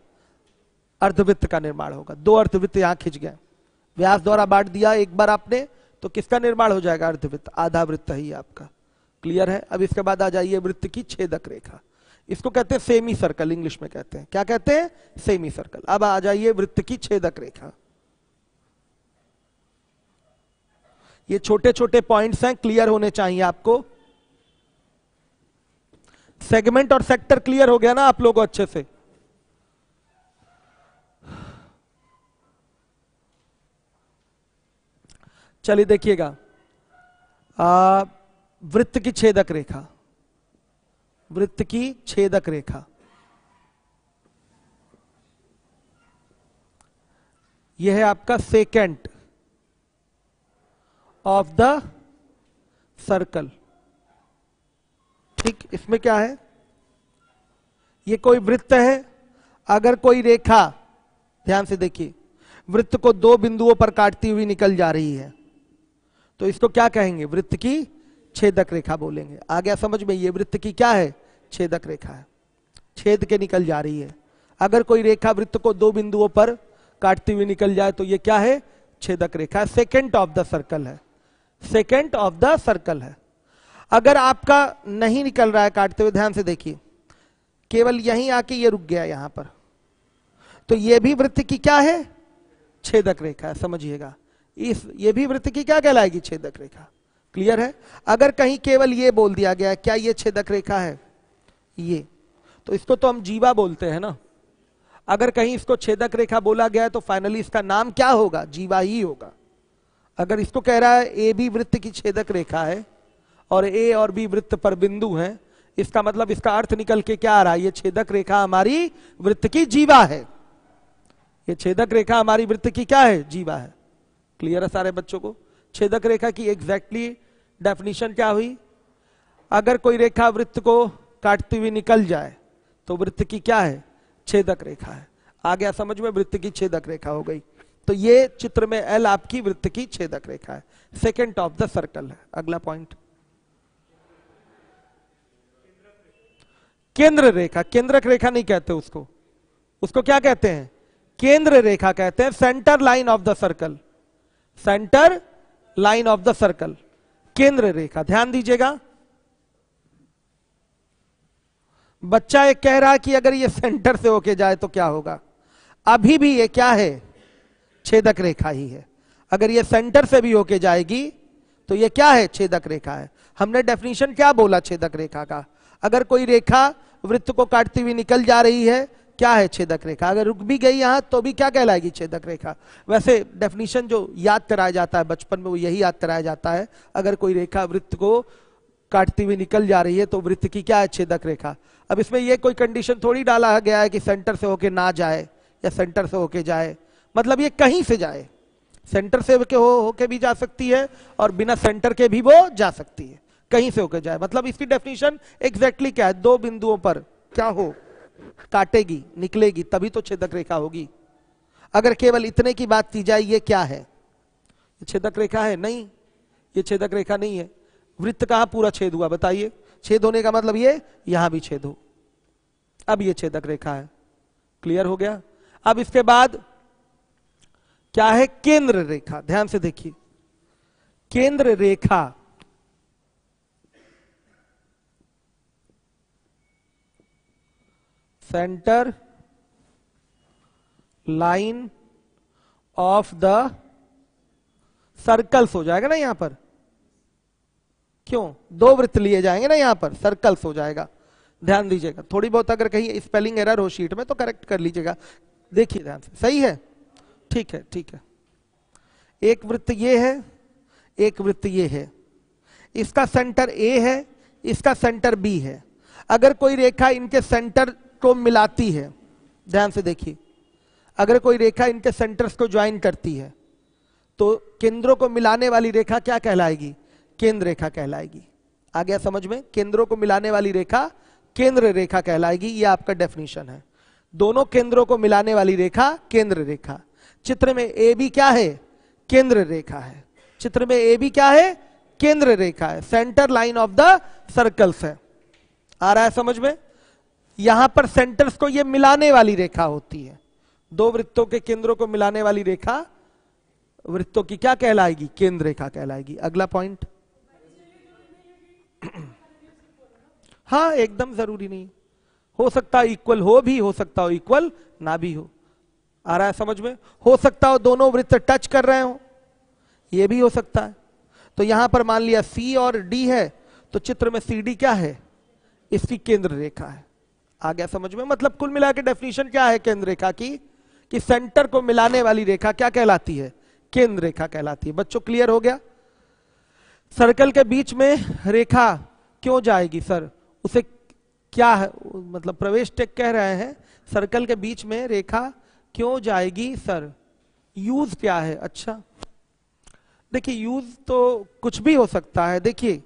अर्धवृत्त का निर्माण होगा। दो अर्धवृत्त यहां खिंच गए, व्यास द्वारा बांट दिया एक बार आपने, तो किसका निर्माण हो जाएगा? अर्धवृत्त। आधा वृत्त ही आपका। क्लियर है? अब इसके बाद आ जाइए वृत्त की छेदक रेखा। इसको कहते हैं सेमी सर्कल, इंग्लिश में कहते हैं। क्या कहते हैं? Semi circle. अब आ जाइए वृत्त की छेदक रेखा। ये छोटे छोटे पॉइंट्स हैं, क्लियर होने चाहिए आपको। सेगमेंट और सेक्टर क्लियर हो गया ना आप लोगों अच्छे से? चलिए देखिएगा, वृत्त की छेदक रेखा। वृत्त की छेदक रेखा यह है आपका सेकेंट ऑफ द सर्कल। ठीक, इसमें क्या है? ये कोई वृत्त है, अगर कोई रेखा, ध्यान से देखिए, वृत्त को दो बिंदुओं पर काटती हुई निकल जा रही है तो इसको क्या कहेंगे? वृत्त की छेदक रेखा बोलेंगे। आ गया समझ में? ये वृत्त की क्या है? छेदक रेखा है, छेद के निकल जा रही है। अगर कोई रेखा वृत्त को दो बिंदुओं पर काटती हुई निकल जाए तो ये क्या है? छेदक रेखा। सेकेंड ऑफ द सर्कल है, सेकेंड ऑफ द सर्कल है। अगर आपका नहीं निकल रहा है काटते हुए, ध्यान से देखिए, केवल यहीं आके ये रुक गया यहां पर, तो ये भी वृत्त की क्या है? छेदक रेखा है। समझिएगा, ये भी वृत्त की क्या कहलाएगी? छेदक रेखा। क्लियर है? अगर कहीं केवल ये बोल दिया गया, क्या ये छेदक रेखा है? ये, तो इसको तो हम जीवा बोलते हैं ना। अगर कहीं इसको छेदक रेखा बोला गया है तो फाइनली इसका नाम क्या होगा? जीवा ही होगा। अगर इसको कह रहा है ए भी वृत्त की छेदक रेखा है और ए और बी वृत्त पर बिंदु है, इसका मतलब इसका अर्थ निकल के क्या आ रहा है? ये छेदक रेखा हमारी वृत्त की जीवा है। ये छेदक रेखा हमारी वृत्त की क्या है? जीवा है। क्लियर है सारे बच्चों को? छेदक रेखा की एग्जैक्टली डेफिनेशन क्या हुई? अगर कोई रेखा वृत्त को काटती हुई निकल जाए तो वृत्त की क्या है? छेदक रेखा है। आ गया समझ में? वृत्त की छेदक रेखा हो गई। तो ये चित्र में एल आपकी वृत्त की छेदक रेखा है, सेकेंड ऑफ द सर्कल है। अगला पॉइंट, केंद्र रेखा। केंद्रक रेखा नहीं कहते उसको, उसको क्या कहते हैं? केंद्र रेखा कहते हैं। Centre line of the circle, centre line of the circle, केंद्र रेखा। ध्यान दीजिएगा, बच्चा एक कह रहा है कि अगर ये सेंटर से होके जाए तो क्या होगा? अभी भी ये क्या है? छेदक रेखा ही है। अगर ये सेंटर से भी होके जाएगी तो ये क्या है? छेदक रेखा है। हमने डेफिनेशन क्या बोला छेदक रेखा का? अगर कोई रेखा वृत्त को काटती हुई निकल जा रही है, क्या है? छेदक रेखा। अगर रुक भी गई यहां तो भी क्या कहलाएगी? छेदक रेखा। वैसे डेफिनेशन जो याद कराया जाता है बचपन में वो यही याद कराया जाता है, अगर कोई रेखा वृत्त को काटती हुई निकल जा रही है तो वृत्त की क्या है? छेदक रेखा। अब इसमें ये कोई कंडीशन थोड़ी डाला गया है कि सेंटर से होके ना जाए या सेंटर से होके जाए, मतलब ये कहीं से जाए, सेंटर से होके भी जा सकती है और बिना सेंटर के भी वो जा सकती है, कहीं से होके जाए। मतलब इसकी डेफिनेशन एग्जैक्टली क्या है? दो बिंदुओं पर क्या हो? काटेगी, निकलेगी, तभी तो छेदक रेखा होगी। अगर केवल इतने की बात की जाए, ये क्या है? ये छेदक रेखा है? नहीं, ये छेदक रेखा नहीं है। वृत्त कहां पूरा छेद हुआ बताइए? छेद होने का मतलब ये यहां भी छेद हो, अब ये छेदक रेखा है। क्लियर हो गया? अब इसके बाद क्या है? केंद्र रेखा। ध्यान से देखिए, केंद्र रेखा centre line of the circles हो जाएगा ना यहां पर, क्यों, दो वृत्त लिए जाएंगे ना यहां पर, सर्कल्स हो जाएगा। ध्यान दीजिएगा, थोड़ी बहुत अगर कहीं स्पेलिंग एरर हो शीट में तो करेक्ट कर लीजिएगा। देखिए ध्यान से, सही है, ठीक है ठीक है। एक वृत्त ये है, एक वृत्त ये है, इसका सेंटर ए है, इसका सेंटर बी है। अगर कोई रेखा इनके सेंटर को मिलाती है, ध्यान से देखिए, अगर कोई रेखा इनके सेंटर्स को ज्वाइन करती है तो केंद्रों को मिलाने वाली रेखा क्या कहलाएगी, केंद्र रेखा कहलाएगी। आ गया समझ में, केंद्रों को मिलाने वाली रेखा केंद्र रेखा कहलाएगी, ये आपका डेफिनेशन है। दोनों केंद्रों को मिलाने वाली रेखा केंद्र रेखा। चित्र में ए बी क्या है, केंद्र रेखा है। चित्र में ए बी क्या है, केंद्र रेखा है, centre line of the circles है। आ रहा है समझ में। यहां पर सेंटर्स को ये मिलाने वाली रेखा होती है, दो वृत्तों के केंद्रों को मिलाने वाली रेखा वृत्तों की क्या कहलाएगी, केंद्र रेखा कहलाएगी। अगला पॉइंट, हाँ एकदम जरूरी नहीं, हो सकता है इक्वल हो भी, हो सकता हो इक्वल ना भी हो। आ रहा है समझ में, हो सकता हो दोनों वृत्त टच कर रहे हो, ये भी हो सकता है। तो यहां पर मान लिया सी और डी है, तो चित्र में सी डी क्या है, इसकी केंद्र रेखा है। आ गया समझ में। मतलब कुल मिला के डेफिनेशन क्या है केंद्र रेखा की, कि सेंटर को मिलाने वाली रेखा क्या कहलाती है, केंद्र रेखा कहलाती है। बच्चों क्लियर हो गया। सर्कल के बीच में रेखा क्यों जाएगी सर, उसे क्या है, मतलब प्रवेश टेक कह रहे हैं, सर्कल के बीच में रेखा क्यों जाएगी सर, यूज क्या है। अच्छा देखिए, यूज तो कुछ भी हो सकता है। देखिए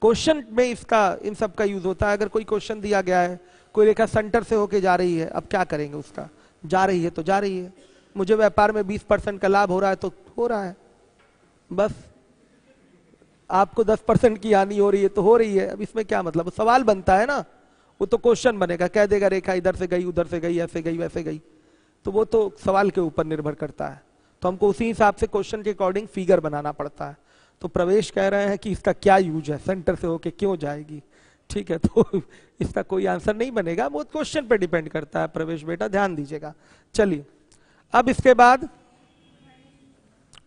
क्वेश्चन में इसका इन सब का यूज होता है। अगर कोई क्वेश्चन दिया गया है, कोई रेखा सेंटर से होके जा रही है, अब क्या करेंगे उसका, जा रही है तो जा रही है, मुझे व्यापार में 20% का लाभ हो रहा है तो हो रहा है, बस आपको 10% की हानि हो रही है तो हो रही है। अब इसमें क्या मतलब, सवाल बनता है ना, वो तो क्वेश्चन बनेगा, कह देगा रेखा इधर से गई, उधर से गई, ऐसे गई वैसे गई, तो वो तो सवाल के ऊपर निर्भर करता है। तो हमको उसी हिसाब से क्वेश्चन के अकॉर्डिंग फिगर बनाना पड़ता है। तो प्रवेश कह रहे हैं कि इसका क्या यूज है, सेंटर से होके क्यों जाएगी, ठीक है, तो इसका कोई आंसर नहीं बनेगा, वो क्वेश्चन पे डिपेंड करता है प्रवेश बेटा, ध्यान दीजिएगा। चलिए अब इसके बाद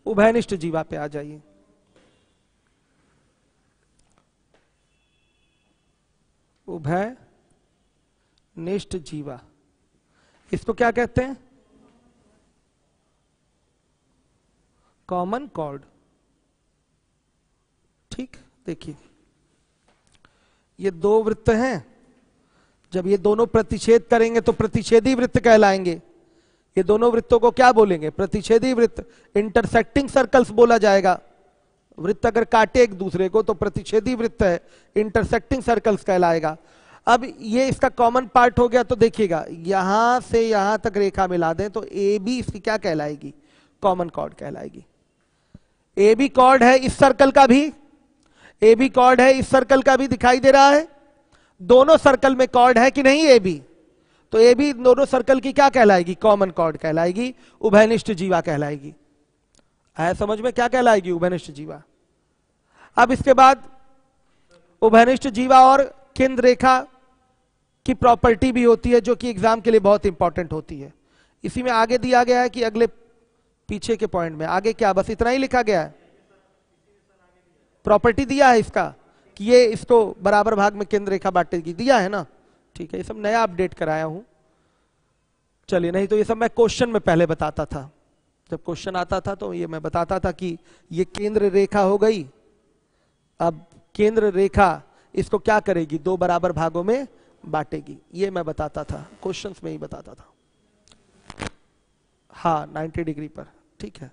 उभयनिष्ठ जीवा पे आ जाइए। उभयनिष्ठ जीवा, इसको क्या कहते हैं, कॉमन कॉर्ड। ठीक, देखिए ये दो वृत्त हैं, जब ये दोनों प्रतिच्छेद करेंगे तो प्रतिच्छेदी वृत्त कहलाएंगे। ये दोनों वृत्तों को क्या बोलेंगे, प्रतिच्छेदी वृत्त, इंटरसेक्टिंग सर्कल्स बोला जाएगा। वृत्त अगर काटे एक दूसरे को तो प्रतिच्छेदी वृत्त है, इंटरसेक्टिंग सर्कल्स कहलाएगा। अब ये इसका कॉमन पार्ट हो गया, तो देखिएगा यहां से यहां तक रेखा मिला दें तो ए बी इसकी क्या कहलाएगी, कॉमन कॉर्ड कहलाएगी। ए बी कॉर्ड है इस सर्कल का भी, ए बी कॉर्ड है इस सर्कल का भी, दिखाई दे रहा है, दोनों सर्कल में कॉर्ड है कि नहीं ए बी, तो ए बी दोनों सर्कल की क्या कहलाएगी, कॉमन कॉर्ड कहलाएगी, उभयनिष्ठ जीवा कहलाएगी। है समझ में, क्या कहलाएगी, उभयनिष्ठ जीवा। अब इसके बाद उभयनिष्ठ जीवा और केंद्र रेखा की प्रॉपर्टी भी होती है, जो कि एग्जाम के लिए बहुत इंपॉर्टेंट होती है। इसी में आगे दिया गया है कि अगले पीछे के पॉइंट में आगे क्या, बस इतना ही लिखा गया है, प्रॉपर्टी दिया है इसका कि ये इसको बराबर भाग में केंद्र रेखा बांटेगी, दिया है ना, ठीक है। ये सब नया अपडेट कराया हूं। चलिए, नहीं तो ये सब मैं क्वेश्चन में पहले बताता था, जब क्वेश्चन आता था तो ये मैं बताता था कि ये केंद्र रेखा हो गई। अब केंद्र रेखा इसको क्या करेगी, दो बराबर भागों में बांटेगी, ये मैं बताता था, क्वेश्चंस में ही बताता था। हाँ 90 डिग्री पर, ठीक है।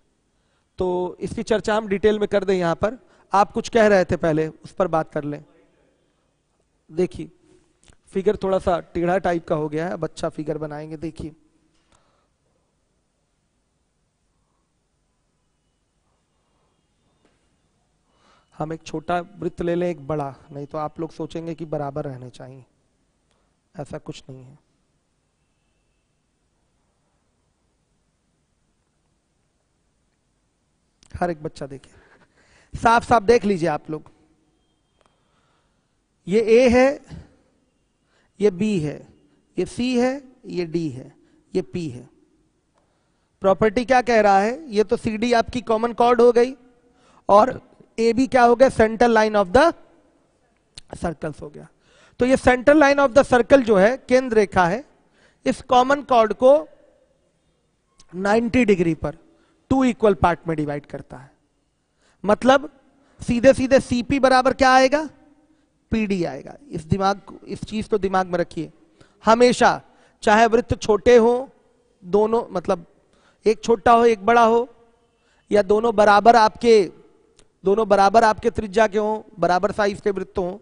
तो इसकी चर्चा हम डिटेल में कर दें। यहां पर आप कुछ कह रहे थे पहले, उस पर बात कर लें। देखिए फिगर थोड़ा सा टेढ़ा टाइप का हो गया है, अब अच्छा फिगर बनाएंगे। देखिए हम एक छोटा वृत्त ले लें, एक बड़ा, नहीं तो आप लोग सोचेंगे कि बराबर रहने चाहिए, ऐसा कुछ नहीं है। हर एक बच्चा देखे, साफ साफ देख लीजिए आप लोग। ये ए है, ये बी है, ये सी है, ये डी है, ये पी है। प्रॉपर्टी क्या कह रहा है, ये तो सी डी आपकी कॉमन कॉर्ड हो गई, और ए बी क्या हो गया, central line of the circles हो गया। तो ये central line of the circle जो है, केंद्र रेखा है, इस कॉमन कॉर्ड को 90 डिग्री पर 2 इक्वल पार्ट में डिवाइड करता है। मतलब सीधे सीधे सीपी बराबर क्या आएगा, पीडी आएगा। इस चीज को दिमाग में रखिए हमेशा, चाहे वृत्त छोटे हो, दोनों मतलब एक छोटा हो एक बड़ा हो, या दोनों बराबर आपके त्रिज्या के हो, बराबर साइज के वृत्त हो,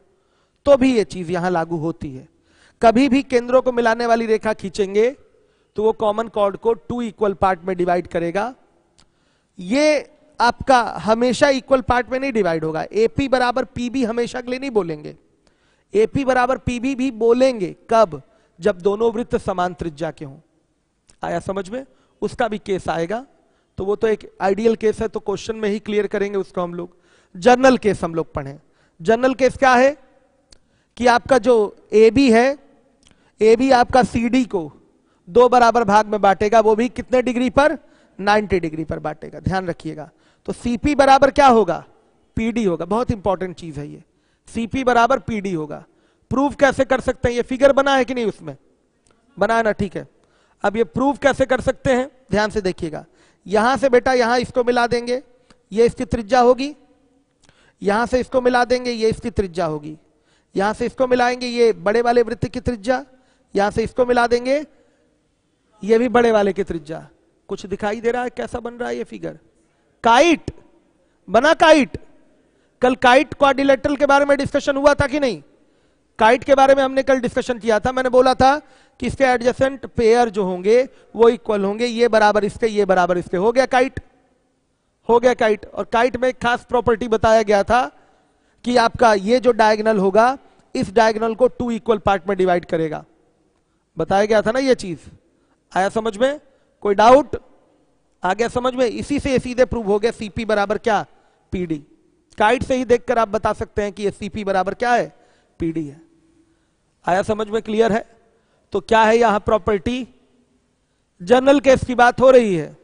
तो भी ये चीज यहां लागू होती है। कभी भी केंद्रों को मिलाने वाली रेखा खींचेंगे तो वो कॉमन कॉर्ड को 2 इक्वल पार्ट में डिवाइड करेगा। ये आपका हमेशा इक्वल पार्ट में नहीं डिवाइड होगा। एपी बराबर पीबी हमेशा के लिए नहीं बोलेंगे, एपी बराबर पीबी भी बोलेंगे कब, जब दोनों वृत्त समान त्रिज्या के हों। आया समझ में, उसका भी केस आएगा। तो वो तो एक आइडियल केस है, तो क्वेश्चन में ही क्लियर करेंगे उसको हम लोग। जनरल केस हम लोग पढ़े। जनरल केस क्या है कि आपका जो ए बी है, ए बी आपका सी डी को 2 बराबर भाग में बांटेगा, वो भी कितने डिग्री पर, 90 डिग्री पर बांटेगा, ध्यान रखिएगा। तो सीपी बराबर क्या होगा, पीडी होगा। बहुत इंपॉर्टेंट चीज है ये, सीपी बराबर पीडी होगा। प्रूव कैसे कर सकते हैं, ये फिगर बना है कि नहीं, उसमें बना है ना, ठीक है। अब ये प्रूव कैसे कर सकते हैं, ध्यान से देखिएगा। यहां से बेटा यहां इसको मिला देंगे, ये इसकी त्रिज्या होगी, यहां से इसको मिला देंगे, ये इसकी त्रिज्या होगी, यहां से इसको मिलाएंगे, ये बड़े वाले वृत्त की त्रिज्या, यहां से इसको मिला देंगे, ये भी बड़े वाले की त्रिज्या। कुछ दिखाई दे रहा है कैसा बन रहा है ये फिगर, काइट बना। काइट, कल काइट क्वाड्रिलेटरल के बारे में डिस्कशन हुआ था कि नहीं, काइट के बारे में हमने कल डिस्कशन किया था। मैंने बोला था कि इसके एडजेसेंट पेयर जो होंगे वो इक्वल होंगे, ये बराबर इसके, ये बराबर इसके, हो गया काइट, हो गया काइट। और काइट में एक खास प्रॉपर्टी बताया गया था कि आपका ये जो डायगोनल होगा, इस डायगोनल को 2 इक्वल पार्ट में डिवाइड करेगा, बताया गया था ना ये चीज। आया समझ में, कोई डाउट आ गया समझ में। इसी से सीधे प्रूव हो गया सीपी बराबर क्या, पीडी। काइट से ही देखकर आप बता सकते हैं कि ये सीपी बराबर क्या है, पीडी है। आया समझ में, क्लियर है। तो क्या है यहां प्रॉपर्टी, जनरल केस की बात हो रही है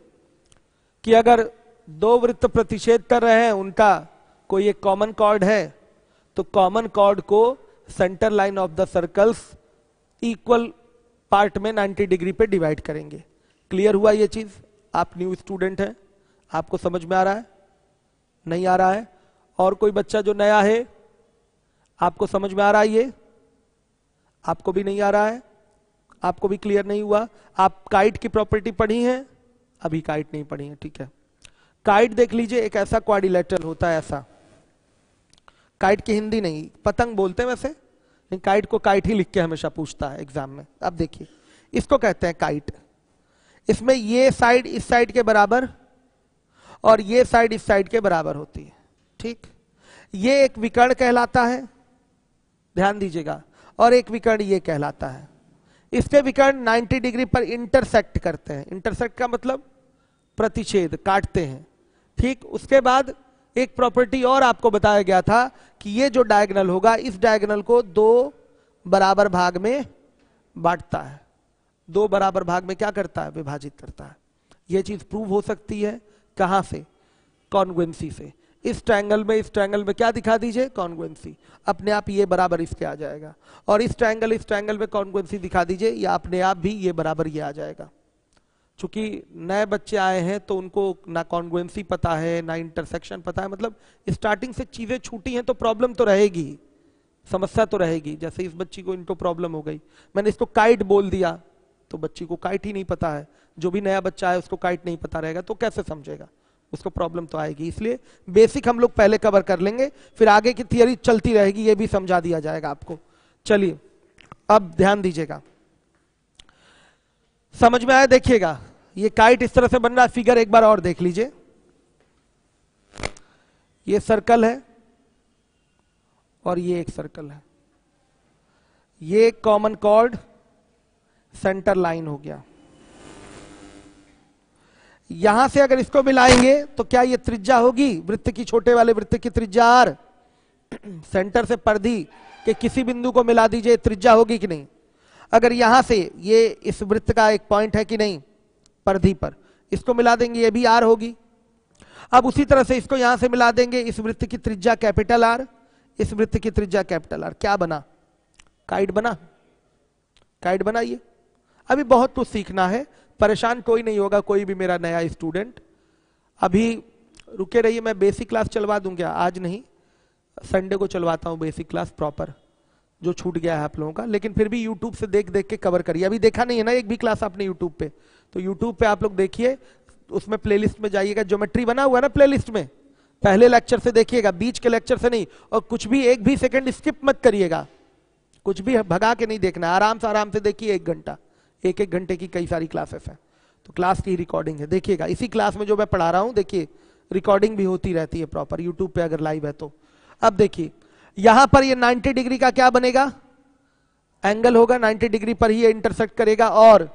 कि अगर 2 वृत्त प्रतिच्छेद कर रहे हैं, उनका कोई एक कॉमन कॉर्ड है, तो कॉमन कॉर्ड को centre line of the circles equal part में 90 डिग्री पे डिवाइड करेंगे। क्लियर हुआ ये चीज। आप न्यू स्टूडेंट हैं, आपको समझ में आ रहा है, नहीं आ रहा है? और कोई बच्चा जो नया है, आपको समझ में आ रहा है ये, आपको भी नहीं आ रहा है, आपको भी क्लियर नहीं हुआ? आप काइट की प्रॉपर्टी पढ़ी है? अभी काइट नहीं पढ़ी है, ठीक है। काइट देख लीजिए, एक ऐसा क्वाड्रिलेटरल होता है, ऐसा। काइट की हिंदी नहीं, पतंग बोलते हैं वैसे, नहीं काइट को काइट ही लिख के हमेशा पूछता है एग्जाम में। अब देखिए, इसको कहते हैं काइट। इसमें ये साइड इस साइड के बराबर और ये साइड इस साइड के बराबर होती है, ठीक। ये एक विकर्ण कहलाता है, ध्यान दीजिएगा, और एक विकर्ण ये कहलाता है। इसके विकर्ण 90 डिग्री पर इंटरसेक्ट करते हैं। इंटरसेक्ट का मतलब प्रतिच्छेद, काटते हैं, ठीक। उसके बाद एक प्रॉपर्टी और आपको बताया गया था कि ये जो डायगोनल होगा, इस डायगोनल को 2 बराबर भाग में बांटता है। 2 बराबर भाग में क्या करता है, विभाजित करता है। यह चीज प्रूव हो सकती है कहां से, कॉन्ग्रुएंसी से। इस ट्रायंगल में क्या दिखा दीजिए, कॉन्ग्रुएंसी। अपने आप ये बराबर इसके आ जाएगा। और इस ट्रायंगल में कॉन्ग्रुएंसी दिखा दीजिए, या अपने आप भी ये बराबर ये आ जाएगा। चूंकि नए बच्चे आए हैं तो उनको ना कॉन्ग्रुएंसी पता है ना इंटरसेक्शन पता है, मतलब स्टार्टिंग से चीजें छूटी हैं तो प्रॉब्लम तो रहेगी, समस्या तो रहेगी। जैसे इस बच्ची को इनको प्रॉब्लम हो गई, मैंने इसको काइट बोल दिया तो बच्ची को काइट ही नहीं पता है। जो भी नया बच्चा है उसको काइट नहीं पता रहेगा तो कैसे समझेगा, उसको प्रॉब्लम तो आएगी। इसलिए बेसिक हम लोग पहले कवर कर लेंगे, फिर आगे की थियरी चलती रहेगी, ये भी समझा दिया जाएगा आपको। चलिए अब ध्यान दीजिएगा, समझ में आया? देखिएगा, ये काइट इस तरह से बन रहा है। फिगर एक बार और देख लीजिए, ये सर्कल है और ये एक सर्कल है। ये कॉमन कॉर्ड सेंटर लाइन हो गया। यहां से अगर इसको मिलाएंगे तो क्या ये त्रिज्या होगी वृत्त की, छोटे वाले वृत्त की त्रिज्या आर। सेंटर से परिधि के किसी बिंदु को मिला दीजिए, त्रिज्या होगी कि नहीं? अगर यहां से ये इस वृत्त का एक पॉइंट है कि नहीं परिधि पर, इसको मिला देंगे, ये भी आर होगी। अब उसी तरह से इसको यहां से मिला देंगे, इस वृत्त की त्रिज्या कैपिटल आर, इस वृत्त की त्रिज्या कैपिटल आर, क्या बना? काइट बना। काइट बनाइए। अभी बहुत कुछ सीखना है, परेशान कोई नहीं होगा, कोई भी मेरा नया स्टूडेंट। अभी रुके रहिए, मैं बेसिक क्लास चलवा दूंगा, आज नहीं, संडे को चलवाता हूं बेसिक क्लास प्रॉपर, जो छूट गया है आप लोगों का। लेकिन फिर भी यूट्यूब से देख देख के कवर करिए। अभी देखा नहीं है ना एक भी क्लास आपने यूट्यूब पे, तो यूट्यूब पे आप लोग देखिए, उसमें प्लेलिस्ट में जाइएगा, ज्योमेट्री बना हुआ है ना प्लेलिस्ट में, पहले लेक्चर से देखिएगा, बीच के लेक्चर से नहीं। और कुछ भी एक भी सेकंड स्किप मत करिएगा, कुछ भी भगा के नहीं देखना, आराम से देखिए। 1 घंटा, एक घंटे की कई सारी क्लासेस हैं, तो क्लास की रिकॉर्डिंग है, देखिएगा। इसी क्लास में जो मैं पढ़ा रहा हूं, देखिए रिकॉर्डिंग भी होती रहती है प्रॉपर यूट्यूब पे अगर लाइव है तो। अब देखिए यहां पर ये 90 डिग्री का क्या बनेगा? एंगल होगा, 90 डिग्री पर ही ये इंटरसेक्ट करेगा, और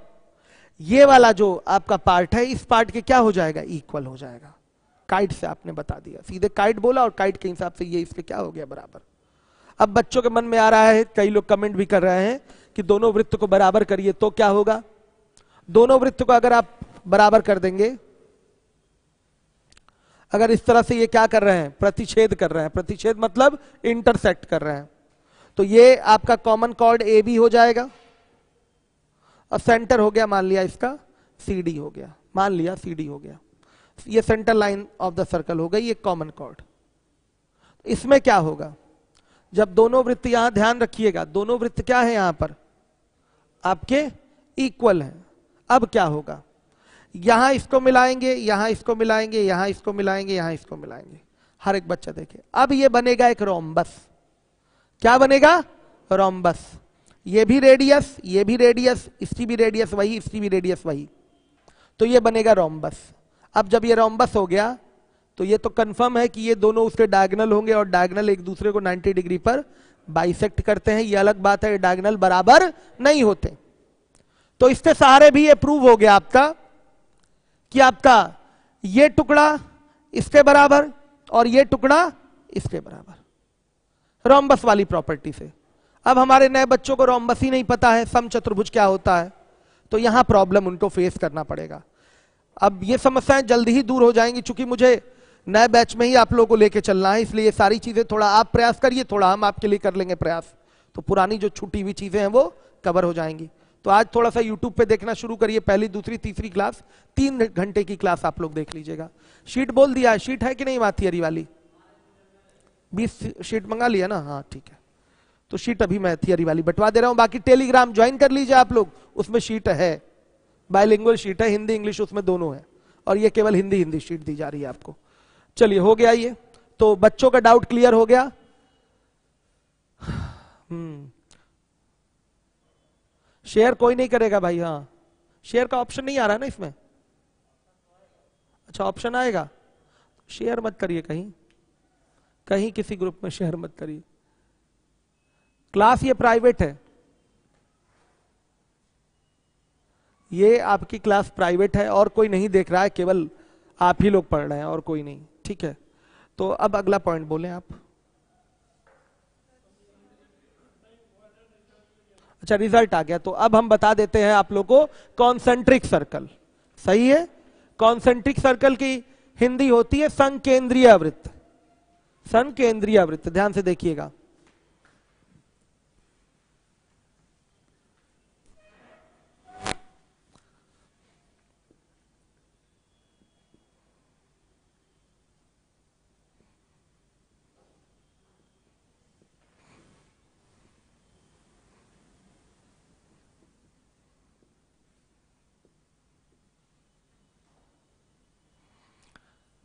ये वाला जो आपका पार्ट है, इस पार्ट के क्या हो जाएगा? इक्वल हो जाएगा। काइट से आपने बता दिया, सीधे काइट बोला, और काइट के हिसाब से ये इसके क्या हो गया? बराबर। अब बच्चों के मन में आ रहा है, कई लोग कमेंट भी कर रहे हैं कि दोनों वृत्त को बराबर करिए, तो क्या होगा? दोनों वृत्त को अगर आप बराबर कर देंगे, अगर इस तरह से ये क्या कर रहे हैं? प्रतिच्छेद कर रहे हैं। प्रतिच्छेद मतलब इंटरसेक्ट कर रहे हैं, तो ये आपका कॉमन कॉर्ड ए बी हो जाएगा, और सेंटर हो गया, मान लिया इसका सी डी हो गया, मान लिया सी डी हो गया, ये centre line of the circle हो गई, ये कॉमन कॉर्ड। इसमें क्या होगा? जब दोनों वृत्त, यहां ध्यान रखिएगा, दोनों वृत्त क्या है यहां पर? आपके इक्वल हैं। अब क्या होगा? यहां इसको मिलाएंगे, यहां इसको मिलाएंगे, यहां इसको मिलाएंगे, यहां इसको मिलाएंगे, हर एक बच्चा देखे। अब ये बनेगा एक रोम्बस। क्या बनेगा? रोम्बस। ये भी रेडियस, ये भी रेडियस, इसकी भी रेडियस वही, इसकी भी रेडियस वही, तो ये बनेगा रोम्बस। अब जब ये रोम्बस हो गया, तो ये तो कंफर्म है कि ये दोनों उसके डायगोनल होंगे, और डायगोनल एक दूसरे को 90 डिग्री पर बाइसेक्ट करते हैं। ये अलग बात है, डायगोनल बराबर नहीं होते। तो इसके सहारे भी ये प्रूव हो गया आपका कि आपका ये टुकड़ा इसके बराबर और ये टुकड़ा इसके बराबर, रोम्बस वाली प्रॉपर्टी से। अब हमारे नए बच्चों को रोम्बस ही नहीं पता है, समचतुर्भुज क्या होता है, तो यहां प्रॉब्लम उनको फेस करना पड़ेगा। अब ये समस्याएं जल्दी ही दूर हो जाएंगी, चूंकि मुझे नए बैच में ही आप लोगों को लेके चलना है, इसलिए ये सारी चीजें थोड़ा आप प्रयास करिए, थोड़ा हम आपके लिए कर लेंगे प्रयास, तो पुरानी जो छूटी हुई चीजें हैं वो कवर हो जाएंगी। तो आज थोड़ा सा यूट्यूब पे देखना शुरू करिए, पहली दूसरी तीसरी क्लास, 3 घंटे की क्लास आप लोग देख लीजिएगा। शीट बोल दिया है, शीट है कि नहीं वहां थियरी वाली? 20 शीट मंगा लिया ना? हाँ ठीक है, तो शीट अभी मैं थियरी वाली बंटवा दे रहा हूं। बाकी टेलीग्राम ज्वाइन कर लीजिए आप लोग, उसमें शीट है, बायलिंगुअल शीट है, हिंदी इंग्लिश उसमें दोनों है, और ये केवल हिंदी शीट दी जा रही है आपको। चलिए हो गया ये, तो बच्चों का डाउट क्लियर हो गया। शेयर कोई नहीं करेगा भाई? हाँ, शेयर का ऑप्शन नहीं आ रहा ना इसमें? अच्छा ऑप्शन आएगा, शेयर मत करिए कहीं, कहीं किसी ग्रुप में शेयर मत करिए। क्लास ये प्राइवेट है, ये आपकी क्लास प्राइवेट है, और कोई नहीं देख रहा है, केवल आप ही लोग पढ़ रहे हैं और कोई नहीं, ठीक है? तो अब अगला पॉइंट बोलें आप। अच्छा रिजल्ट आ गया, तो अब हम बता देते हैं आप लोग को कॉन्सेंट्रिक सर्कल, सही है? कॉन्सेंट्रिक सर्कल की हिंदी होती है संकेंद्रीय वृत्त। संकेंद्रीय वृत्त, ध्यान से देखिएगा।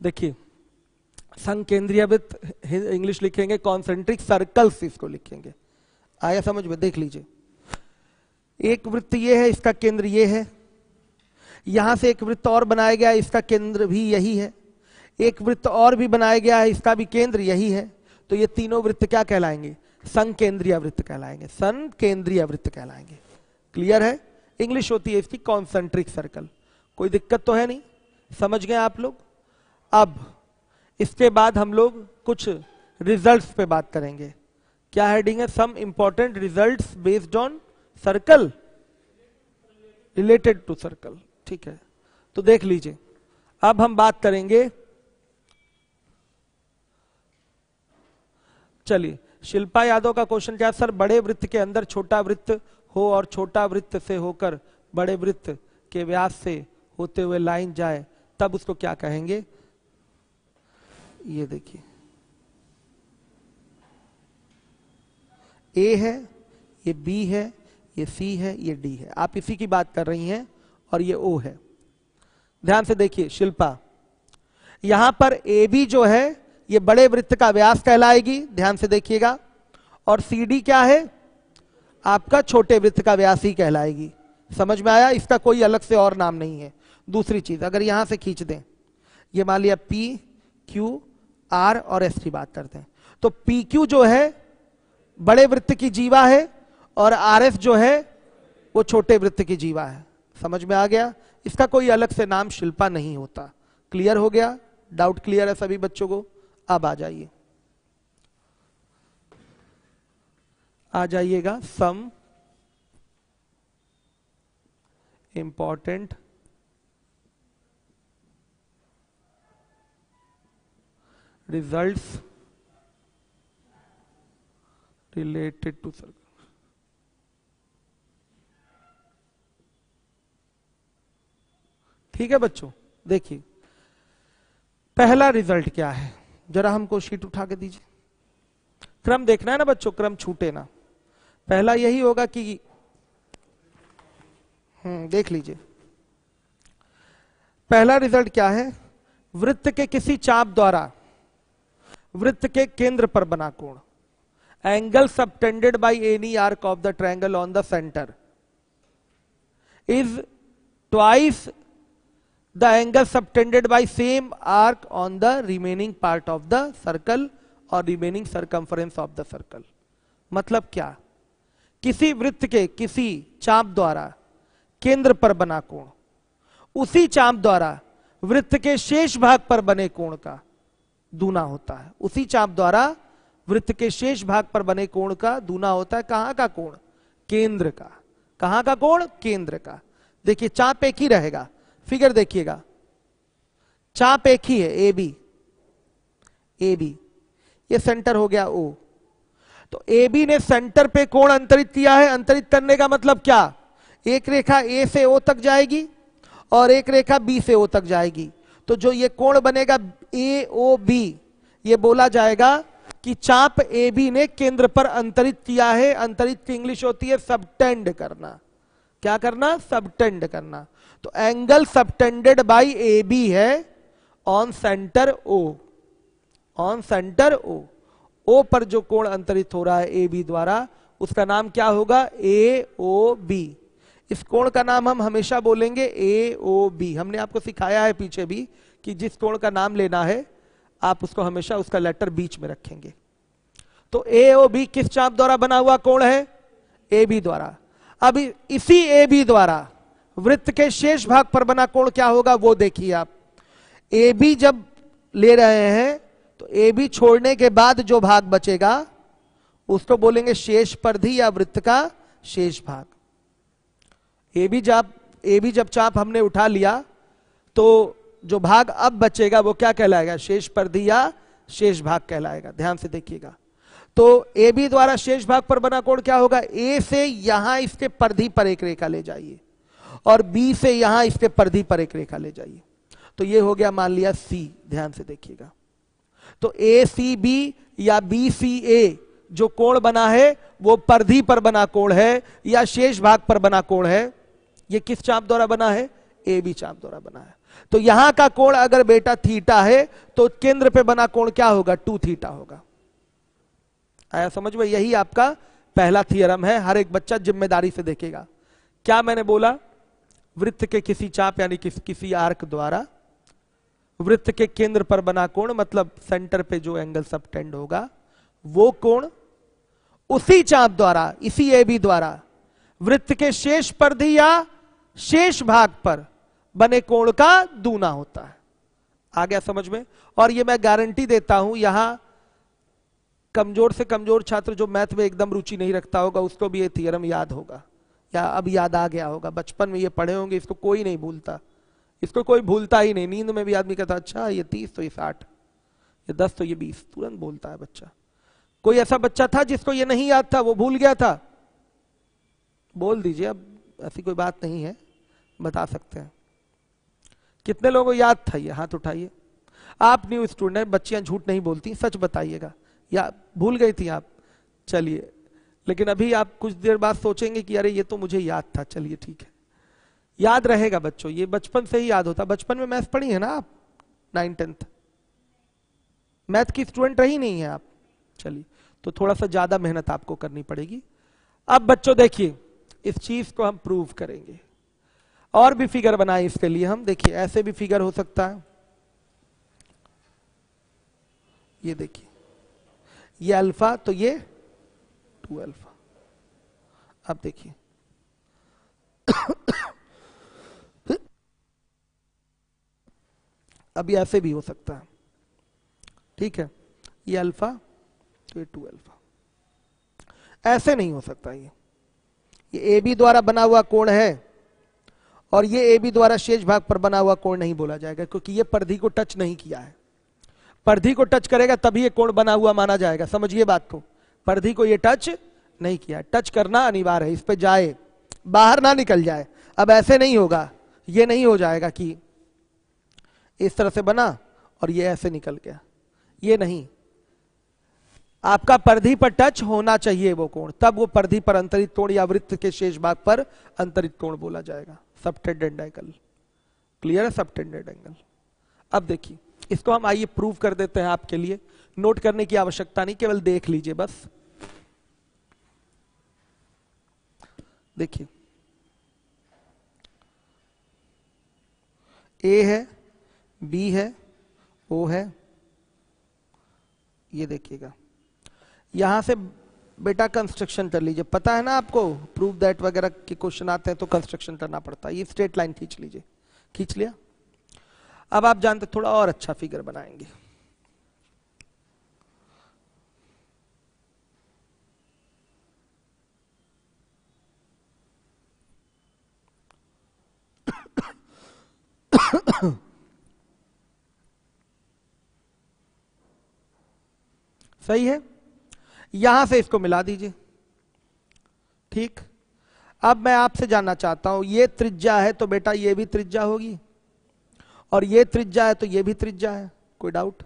देखिए संकेंद्रीय वृत्त इंग्लिश लिखेंगे, कॉन्सेंट्रिक सर्कल्स इसको लिखेंगे। आया समझ में? देख लीजिए, एक वृत्त ये है, इसका केंद्र ये है, यहां से एक वृत्त और बनाया गया है, इसका केंद्र भी यही है, एक वृत्त और भी बनाया गया है, इसका भी केंद्र यही है, तो ये तीनों वृत्त क्या कहलाएंगे? संकेंद्रीय वृत्त कहलाएंगे, संकेंद्रीय वृत्त कहलाएंगे। क्लियर है? इंग्लिश होती है इसकी कॉन्सेंट्रिक सर्कल। कोई दिक्कत तो है नहीं? समझ गए आप लोग? अब इसके बाद हम लोग कुछ रिजल्ट्स पे बात करेंगे। क्या हेडिंग है? Some important results based on circle, related to circle, ठीक है? तो देख लीजिए, अब हम बात करेंगे चलिए, शिल्पा यादव का क्वेश्चन क्या है सर? बड़े वृत्त के अंदर छोटा वृत्त हो और छोटा वृत्त से होकर बड़े वृत्त के व्यास से होते हुए लाइन जाए, तब उसको क्या कहेंगे? ये देखिए, ए है, ये बी है, ये सी है, ये डी है। आप इसी की बात कर रही हैं और ये ओ है। ध्यान से देखिए शिल्पा, यहां पर ए बी जो है ये बड़े वृत्त का व्यास कहलाएगी, ध्यान से देखिएगा, और सी डी क्या है? आपका छोटे वृत्त का व्यास ही कहलाएगी। समझ में आया? इसका कोई अलग से और नाम नहीं है। दूसरी चीज, अगर यहां से खींच दें, ये मान लिया पी क्यू आर और एस की बात करते हैं, तो पी क्यू जो है बड़े वृत्त की जीवा है और आर एस जो है वो छोटे वृत्त की जीवा है। समझ में आ गया? इसका कोई अलग से नाम शिल्पा नहीं होता। क्लियर हो गया? डाउट क्लियर है सभी बच्चों को? अब आ जाइए, आ जाइएगा some important results related to circle. ठीक है बच्चों, देखिए पहला रिजल्ट क्या है, जरा हमको शीट उठा के दीजिए। क्रम देखना है ना बच्चों, क्रम छूटे ना। पहला यही होगा कि देख लीजिए, पहला रिजल्ट क्या है? वृत्त के किसी चाप द्वारा वृत्त के केंद्र पर बना कोण, angle subtended by any arc of the triangle on the centre is twice the angle subtended by same arc on the remaining part of the circle or remaining circumference of the circle। मतलब क्या? किसी वृत्त के किसी चाप द्वारा केंद्र पर बना कोण उसी चाप द्वारा वृत्त के शेष भाग पर बने कोण का दूना होता है। उसी चाप द्वारा वृत्त के शेष भाग पर बने कोण का दूना होता है। कहां का कोण? केंद्र का। कहां का कोण? केंद्र का। देखिए चाप एक ही रहेगा, फिगर देखिएगा, चाप एक ही है, ए बी। ए बी ये सेंटर हो गया ओ, तो ए बी ने सेंटर पे कोण अंतरित किया है। अंतरित करने का मतलब क्या? एक रेखा ए से ओ तक जाएगी और एक रेखा बी से ओ तक जाएगी, तो जो ये कोण बनेगा ए ओ बी, ये बोला जाएगा कि चाप ए बी ने केंद्र पर अंतरित किया है। अंतरित की इंग्लिश होती है सबटेंड करना। क्या करना? सबटेंड करना। तो angle subtended by A B है on centre O. On centre O, O पर जो कोण अंतरित हो रहा है ए बी द्वारा, उसका नाम क्या होगा? ए ओ बी। इस कोण का नाम हम हमेशा बोलेंगे ए ओ बी। हमने आपको सिखाया है पीछे भी कि जिस कोण का नाम लेना है आप उसको हमेशा उसका लेटर बीच में रखेंगे। तो ए ओ बी किस चाप द्वारा बना हुआ कोण है? ए बी द्वारा। अब इसी ए बी द्वारा वृत्त के शेष भाग पर बना कोण क्या होगा वो देखिए आप। ए बी जब ले रहे हैं तो ए बी छोड़ने के बाद जो भाग बचेगा उसको बोलेंगे शेष परिधि या वृत्त का शेष भाग। ए बी जब चाप हमने उठा लिया तो जो भाग अब बचेगा वो क्या कहलाएगा? शेष परिधि या शेष भाग कहलाएगा। ध्यान से देखिएगा, तो ए बी द्वारा शेष भाग पर बना कोण क्या होगा? ए से यहां इसके परिधि पर एक रेखा ले जाइए और बी से यहां इसके परिधि पर एक रेखा ले जाइए, तो ये हो गया मान लिया सी। ध्यान से देखिएगा, तो ए सी बी या बी सी ए जो कोण बना है वो परिधि पर बना कोण है या शेष भाग पर बना कोण है। ये किस चाप द्वारा बना है? ए बी चाप द्वारा बना है। तो यहां का कोण अगर बेटा थीटा है तो केंद्र पे बना कोण क्या होगा? 2 थीटा होगा। आया समझ में? यही आपका पहला थियरम है। हर एक बच्चा जिम्मेदारी से देखेगा। क्या मैंने बोला? वृत्त के किसी चाप यानी किसी आर्क द्वारा वृत्त के केंद्र पर बना कोण, मतलब सेंटर पे जो एंगल सबटेंड होगा वो कोण उसी चाप द्वारा, इसी ए बी द्वारा वृत्त के शेष परिधि या शेष भाग पर बने कोण का दूना होता है। आ गया समझ में? और ये मैं गारंटी देता हूं, यहां कमजोर से कमजोर छात्र जो मैथ में एकदम रुचि नहीं रखता होगा उसको भी ये थियरम याद होगा या अब याद आ गया होगा। बचपन में ये पढ़े होंगे, इसको कोई नहीं भूलता। इसको कोई भूलता ही नहीं। नींद में भी आदमी कहता अच्छा ये 30 तो ये 60, ये 10 तो ये 20, तुरंत बोलता है बच्चा। कोई ऐसा बच्चा था जिसको ये नहीं याद था, वो भूल गया था? बोल दीजिए, अब ऐसी कोई बात नहीं है, बता सकते हैं। कितने लोगों को याद था ये? हाथ उठाइए। आप न्यू स्टूडेंट, बच्चियां झूठ नहीं बोलती, सच बताइएगा। या भूल गई थी आप? चलिए, लेकिन अभी आप कुछ देर बाद सोचेंगे कि अरे ये तो मुझे याद था। चलिए ठीक है, याद रहेगा बच्चों, ये बचपन से ही याद होता। बचपन में मैथ पढ़ी है ना आप? 9th-10th मैथ की स्टूडेंट रही नहीं है आप? चलिए, तो थोड़ा सा ज्यादा मेहनत आपको करनी पड़ेगी। अब बच्चों देखिए, इस चीज को हम प्रूव करेंगे। और भी फिगर बनाए इसके लिए हम। देखिए, ऐसे भी फिगर हो सकता है। ये देखिए, ये अल्फा तो ये 2 अल्फा। अब देखिए अभी ऐसे भी हो सकता है, ठीक है? ये अल्फा तो ये 2 अल्फा। ऐसे नहीं हो सकता। ये ए बी द्वारा बना हुआ कोण है, और ये ए बी द्वारा शेष भाग पर बना हुआ कोण नहीं बोला जाएगा, क्योंकि ये परिधि को टच नहीं किया है। परिधि को टच करेगा तभी ये कोण बना हुआ माना जाएगा। समझिए बात को, परिधि को ये टच नहीं किया। टच करना अनिवार्य है, इस पे जाए, बाहर ना निकल जाए। अब ऐसे नहीं होगा, ये नहीं हो जाएगा कि इस तरह से बना और ये ऐसे निकल गया, ये नहीं। आपका परिधि पर टच होना चाहिए वो कोण, तब वो परिधि पर अंतरित कोण या वृत्त के शेष भाग पर अंतरित कोण बोला जाएगा, सबटेंडेड एंगल। क्लियर है? Subtended angle. अब देखिए, इसको हम आइए प्रूव कर देते हैं आपके लिए। नोट करने की आवश्यकता नहीं, केवल देख लीजिए बस। देखिए, ए है, बी है, ओ है। ये देखिएगा, यहां से बेटा कंस्ट्रक्शन कर लीजिए। पता है ना आपको, प्रूव दैट वगैरह के क्वेश्चन आते हैं तो कंस्ट्रक्शन करना पड़ता है। ये स्ट्रेट लाइन खींच लीजिए, खींच लिया। अब आप जानते, थोड़ा और अच्छा फिगर बनाएंगे। सही है? यहां से इसको मिला दीजिए, ठीक। अब मैं आपसे जानना चाहता हूं, ये त्रिज्या है तो बेटा ये भी त्रिज्या होगी, और ये त्रिज्या है तो ये भी त्रिज्या है। कोई डाउट?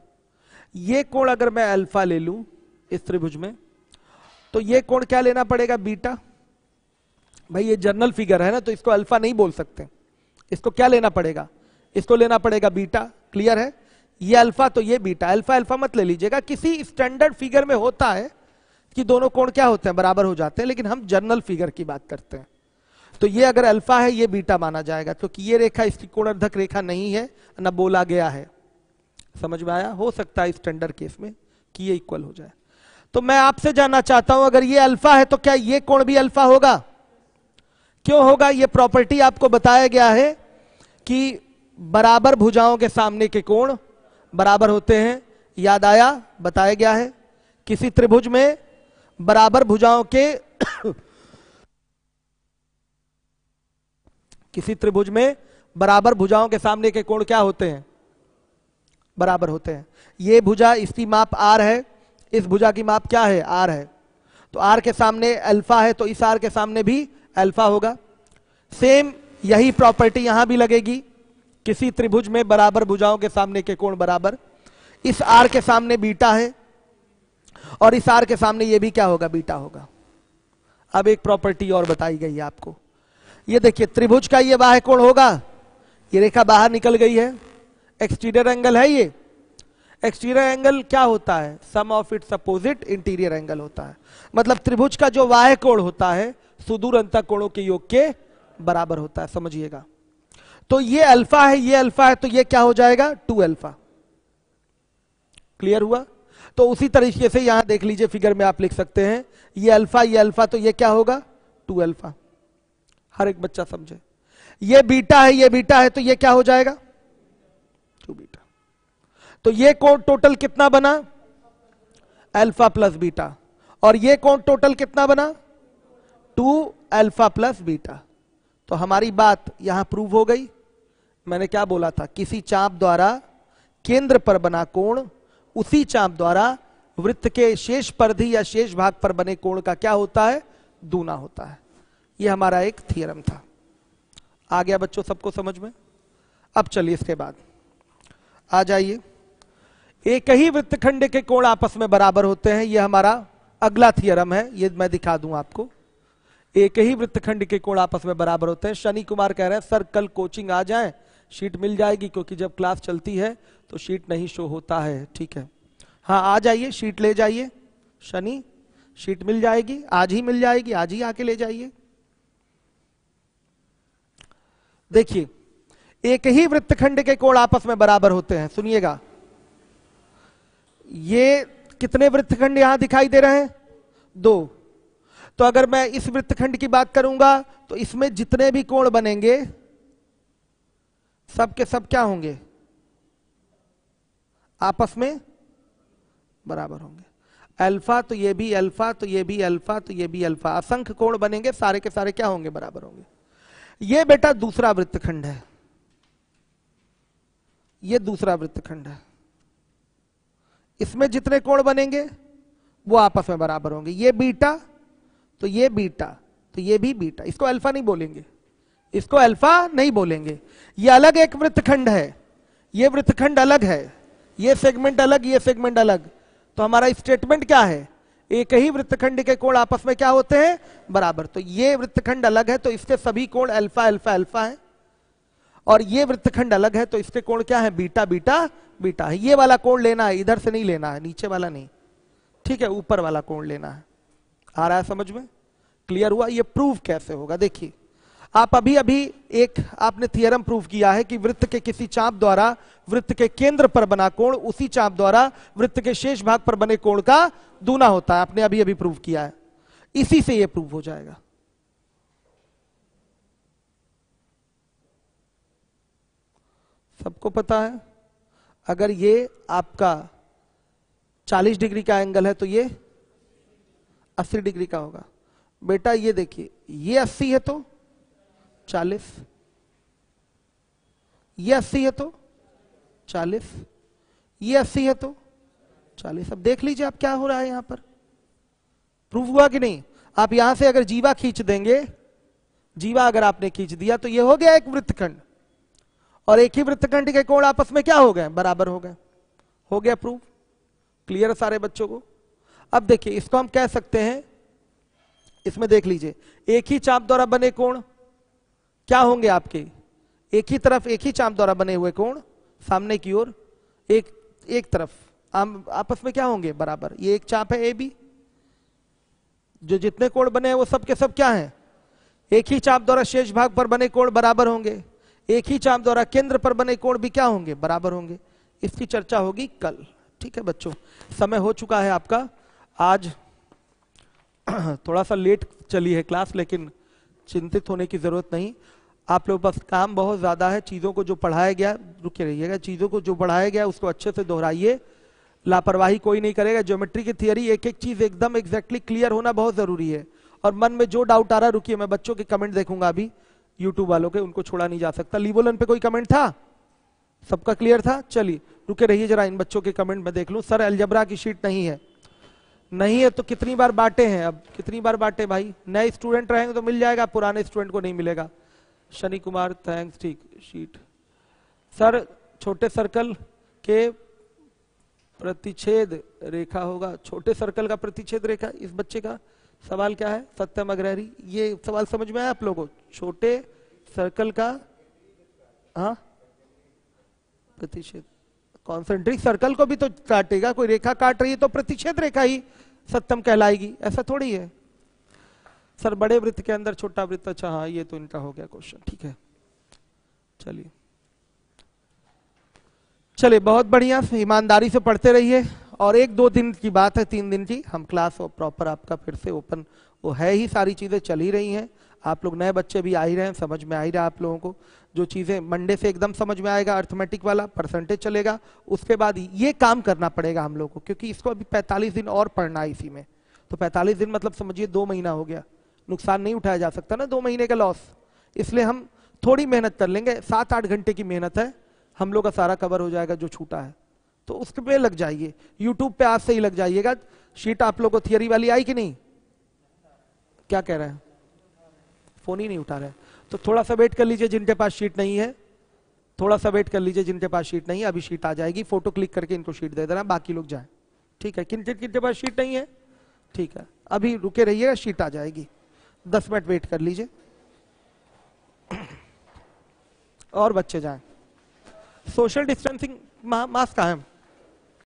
ये कोण अगर मैं अल्फा ले लूं इस त्रिभुज में, तो ये कोण क्या लेना पड़ेगा? बीटा। भाई ये जर्नल फिगर है ना, तो इसको अल्फा नहीं बोल सकते। इसको क्या लेना पड़ेगा? इसको लेना पड़ेगा बीटा। क्लियर है? ये अल्फा तो ये बीटा। अल्फा अल्फा मत ले लीजिएगा, किसी स्टैंडर्ड फिगर में होता है कि दोनों कोण क्या होते हैं? बराबर हो जाते हैं, लेकिन हम जर्नल फिगर की बात करते हैं। तो ये अगर अल्फा है, ये बीटा माना जाएगा, क्योंकि ये रेखा इसकी कोणार्धक रेखा नहीं है, ना बोला गया है। समझ में आया? हो सकता है स्टैंडर्ड केस में कि ये इक्वल हो जाए। तो मैं आपसे जानना चाहता हूं, अगर ये अल्फा है तो क्या ये कोण भी अल्फा होगा? क्यों होगा? ये प्रॉपर्टी आपको बताया गया है कि बराबर भुजाओं के सामने के कोण बराबर होते हैं। याद आया? बताया गया है। किसी त्रिभुज में बराबर भुजाओं के किसी त्रिभुज में बराबर भुजाओं के सामने के कोण क्या होते हैं? बराबर होते हैं। ये भुजा, इसकी माप आर है, इस भुजा की माप क्या है? आर है। तो आर के सामने अल्फा है, तो इस आर के सामने भी अल्फा होगा। सेम यही प्रॉपर्टी यहां भी लगेगी। किसी त्रिभुज में बराबर भुजाओं के सामने के कोण बराबर, इस आर के सामने बीटा है, और इस आर के सामने ये भी क्या होगा? बीटा होगा। अब एक प्रॉपर्टी और बताई गई है आपको। ये देखिए, त्रिभुज का ये बाह्य कोण होगा, ये रेखा बाहर निकल गई है, एक्सटीरियर एंगल है। ये एक्सटीरियर एंगल क्या होता है? Sum of its opposite interior angle होता है। मतलब त्रिभुज का जो बाह्य कोण होता है सुदूर अंतः कोणों के योग के बराबर होता है। समझिएगा। तो ये अल्फा है, ये अल्फा है, तो ये क्या हो जाएगा? 2 अल्फा। क्लियर हुआ? तो उसी तरीके से यहां देख लीजिए, फिगर में आप लिख सकते हैं, ये अल्फा, तो ये क्या होगा? 2 अल्फा। हर एक बच्चा समझे। ये बीटा है, ये बीटा है, तो ये क्या हो जाएगा? 2 बीटा। तो ये कोण टोटल कितना बना? Alpha plus beta. और ये कोण टोटल कितना बना? 2 अल्फा प्लस बीटा। तो हमारी बात यहां प्रूव हो गई। मैंने क्या बोला था? किसी चाप द्वारा केंद्र पर बना कोण उसी चाप द्वारा वृत्त के शेष परिधि या शेष भाग पर बने कोण का क्या होता है, दूना होता है। यह हमारा एक थ्योरम था। आ गया बच्चों सबको समझ में? अब चलिए इसके बाद आ जाइए, एक ही वृत्तखंड के कोण आपस में बराबर होते हैं, यह हमारा अगला थ्योरम है। ये मैं दिखा दूं आपको, एक ही वृत्तखंड के कोण आपस में बराबर होते हैं। शनि कुमार कह रहे हैं सर कल कोचिंग आ जाएं, शीट मिल जाएगी, क्योंकि जब क्लास चलती है तो शीट नहीं शो होता है। ठीक है, हाँ आ जाइए, शीट ले जाइए। शनि शीट मिल जाएगी, आज ही मिल जाएगी, आज ही आके ले जाइए। देखिए, एक ही वृत्तखंड के कोण आपस में बराबर होते हैं। सुनिएगा, ये कितने वृत्तखंड यहां दिखाई दे रहे हैं? 2। तो अगर मैं इस वृत्तखंड की बात करूंगा तो इसमें जितने भी कोण बनेंगे सब के सब क्या होंगे, आपस में बराबर होंगे। अल्फा तो ये भी अल्फा, तो ये भी अल्फा, तो ये भी अल्फा, असंख्य कोण बनेंगे, सारे के सारे क्या होंगे, बराबर होंगे। ये बेटा दूसरा वृत्तखंड है, ये दूसरा वृत्तखंड है। इसमें जितने कोण बनेंगे वो आपस में बराबर होंगे। ये बीटा तो ये बीटा, तो ये भी बीटा। इसको अल्फा नहीं बोलेंगे, इसको अल्फा नहीं बोलेंगे। ये अलग एक वृत्तखंड है, ये वृत्तखंड अलग है, ये सेगमेंट अलग, ये सेगमेंट अलग। तो हमारा स्टेटमेंट क्या है, एक ही वृत्तखंड के कोण आपस में क्या होते हैं, बराबर। तो ये वृत्तखंड अलग है तो इसके सभी कोण अल्फा अल्फा अल्फा है, और ये वृत्तखंड अलग है तो इसके कोण क्या है, बीटा बीटा बीटा है। ये वाला कोण लेना है, इधर से नहीं लेना है, नीचे वाला नहीं, ठीक है, ऊपर वाला कोण लेना है। आ रहा है समझ में? क्लियर हुआ? ये प्रूव कैसे होगा, देखिए आप अभी अभी एक आपने थ्योरम प्रूव किया है कि वृत्त के किसी चाप द्वारा वृत्त के केंद्र पर बना कोण उसी चाप द्वारा वृत्त के शेष भाग पर बने कोण का दूना होता है। आपने अभी अभी प्रूव किया है, इसी से ये प्रूव हो जाएगा। सबको पता है, अगर ये आपका 40 डिग्री का एंगल है तो ये 80 डिग्री का होगा। बेटा ये देखिए, ये 80 है तो 40, ये 80 है तो 40, ये 80 है तो 40। अब देख लीजिए आप क्या हो रहा है यहां पर, प्रूव हुआ कि नहीं? आप यहां से अगर जीवा खींच देंगे, जीवा अगर आपने खींच दिया तो ये हो गया एक वृत्तखंड, और एक ही वृत्तखंड के कोण आपस में क्या हो गए, बराबर हो गए। हो गया प्रूव? क्लियर है सारे बच्चों को? अब देखिए इसको हम कह सकते हैं, इसमें देख लीजिए, एक ही चाप द्वारा बने कोण क्या होंगे आपके, एक ही तरफ एक ही चाप द्वारा बने हुए कोण सामने की ओर एक तरफ आपस में क्या होंगे, बराबर। ये एक चाप है ए बी, जो जितने कोण बने हैं वो सब के सब क्या हैं, एक ही चाप द्वारा शेष भाग पर बने कोण बराबर होंगे, एक ही चाप द्वारा केंद्र पर बने कोण भी क्या होंगे, बराबर होंगे। इसकी चर्चा होगी कल। ठीक है बच्चों, समय हो चुका है आपका। आज थोड़ा सा लेट चली है क्लास, लेकिन चिंतित होने की जरूरत नहीं। आप लोगों के पास काम बहुत ज्यादा है, चीजों को जो पढ़ाया गया, रुके रहिएगा, चीजों को जो पढ़ाया गया उसको अच्छे से दोहराइए, लापरवाही कोई नहीं करेगा। ज्योमेट्री की थियरी एक एक चीज एकदम एग्जैक्टली क्लियर होना बहुत जरूरी है। और मन में जो डाउट आ रहा है, रुकिए मैं बच्चों के कमेंट देखूंगा अभी, यूट्यूब वालों के, उनको छोड़ा नहीं जा सकता। लीवोलन पे कोई कमेंट था? सबका क्लियर था? चलिए रुके रहिए जरा, इन बच्चों के कमेंट में देख लूं। सर अलजेब्रा की शीट नहीं है, नहीं है तो कितनी बार बांटे हैं, अब कितनी बार बांटे भाई? नए स्टूडेंट रहेंगे तो मिल जाएगा, पुराने स्टूडेंट को नहीं मिलेगा। शनि कुमार थैंक्स, ठीक शीट। सर छोटे सर्कल के प्रतिच्छेद रेखा होगा, छोटे सर्कल का प्रतिच्छेद रेखा, इस बच्चे का सवाल क्या है? सत्यम अग्रहरी, ये सवाल समझ में आया आप लोगों को? छोटे सर्कल का हाँ प्रतिच्छेद, कॉन्सेंट्रिक सर्कल को भी तो काटेगा, कोई रेखा काट रही है तो प्रतिच्छेद रेखा ही सत्यम कहलाएगी, ऐसा थोड़ी है। सर बड़े वृत्त के अंदर छोटा वृत्त, अच्छा हाँ ये तो इनका हो गया क्वेश्चन, ठीक है। चलिए चलिए बहुत बढ़िया, ईमानदारी से पढ़ते रहिए। और 1-2 दिन की बात है, 3 दिन की, हम क्लास और प्रॉपर आपका फिर से ओपन वो है ही, सारी चीजें चल ही रही हैं। आप लोग नए बच्चे भी आ ही रहे हैं, समझ में आ ही रहा है आप लोगों को। जो चीजें मंडे से एकदम समझ में आएगा, अर्थमेटिक वाला परसेंटेज चलेगा, उसके बाद ये काम करना पड़ेगा हम लोग को, क्योंकि इसको अभी 45 दिन और पढ़ना है इसी में। तो 45 दिन मतलब समझिए 2 महीना हो गया, नुकसान नहीं उठाया जा सकता ना 2 महीने का लॉस। इसलिए हम थोड़ी मेहनत कर लेंगे, 7-8 घंटे की मेहनत है, हम लोग का सारा कवर हो जाएगा जो छूटा है। तो उस पे लग जाइए, यूट्यूब पे आज से ही लग जाइएगा। शीट आप लोगों को थियरी वाली आई कि नहीं? क्या कह रहे हैं? फोन ही नहीं उठा रहे, तो थोड़ा सा वेट कर लीजिए जिनके पास शीट नहीं है, थोड़ा सा वेट कर लीजिए जिनके पास शीट नहीं है। अभी शीट आ जाएगी, फोटो क्लिक करके इनको शीट दे देना, बाकी लोग जाए। ठीक है, किनके पास शीट नहीं है? ठीक है, अभी रुके रहिएगा, शीट आ जाएगी, 10 मिनट वेट कर लीजिए और बच्चे जाएं। सोशल डिस्टेंसिंग मास्क कहाँ है?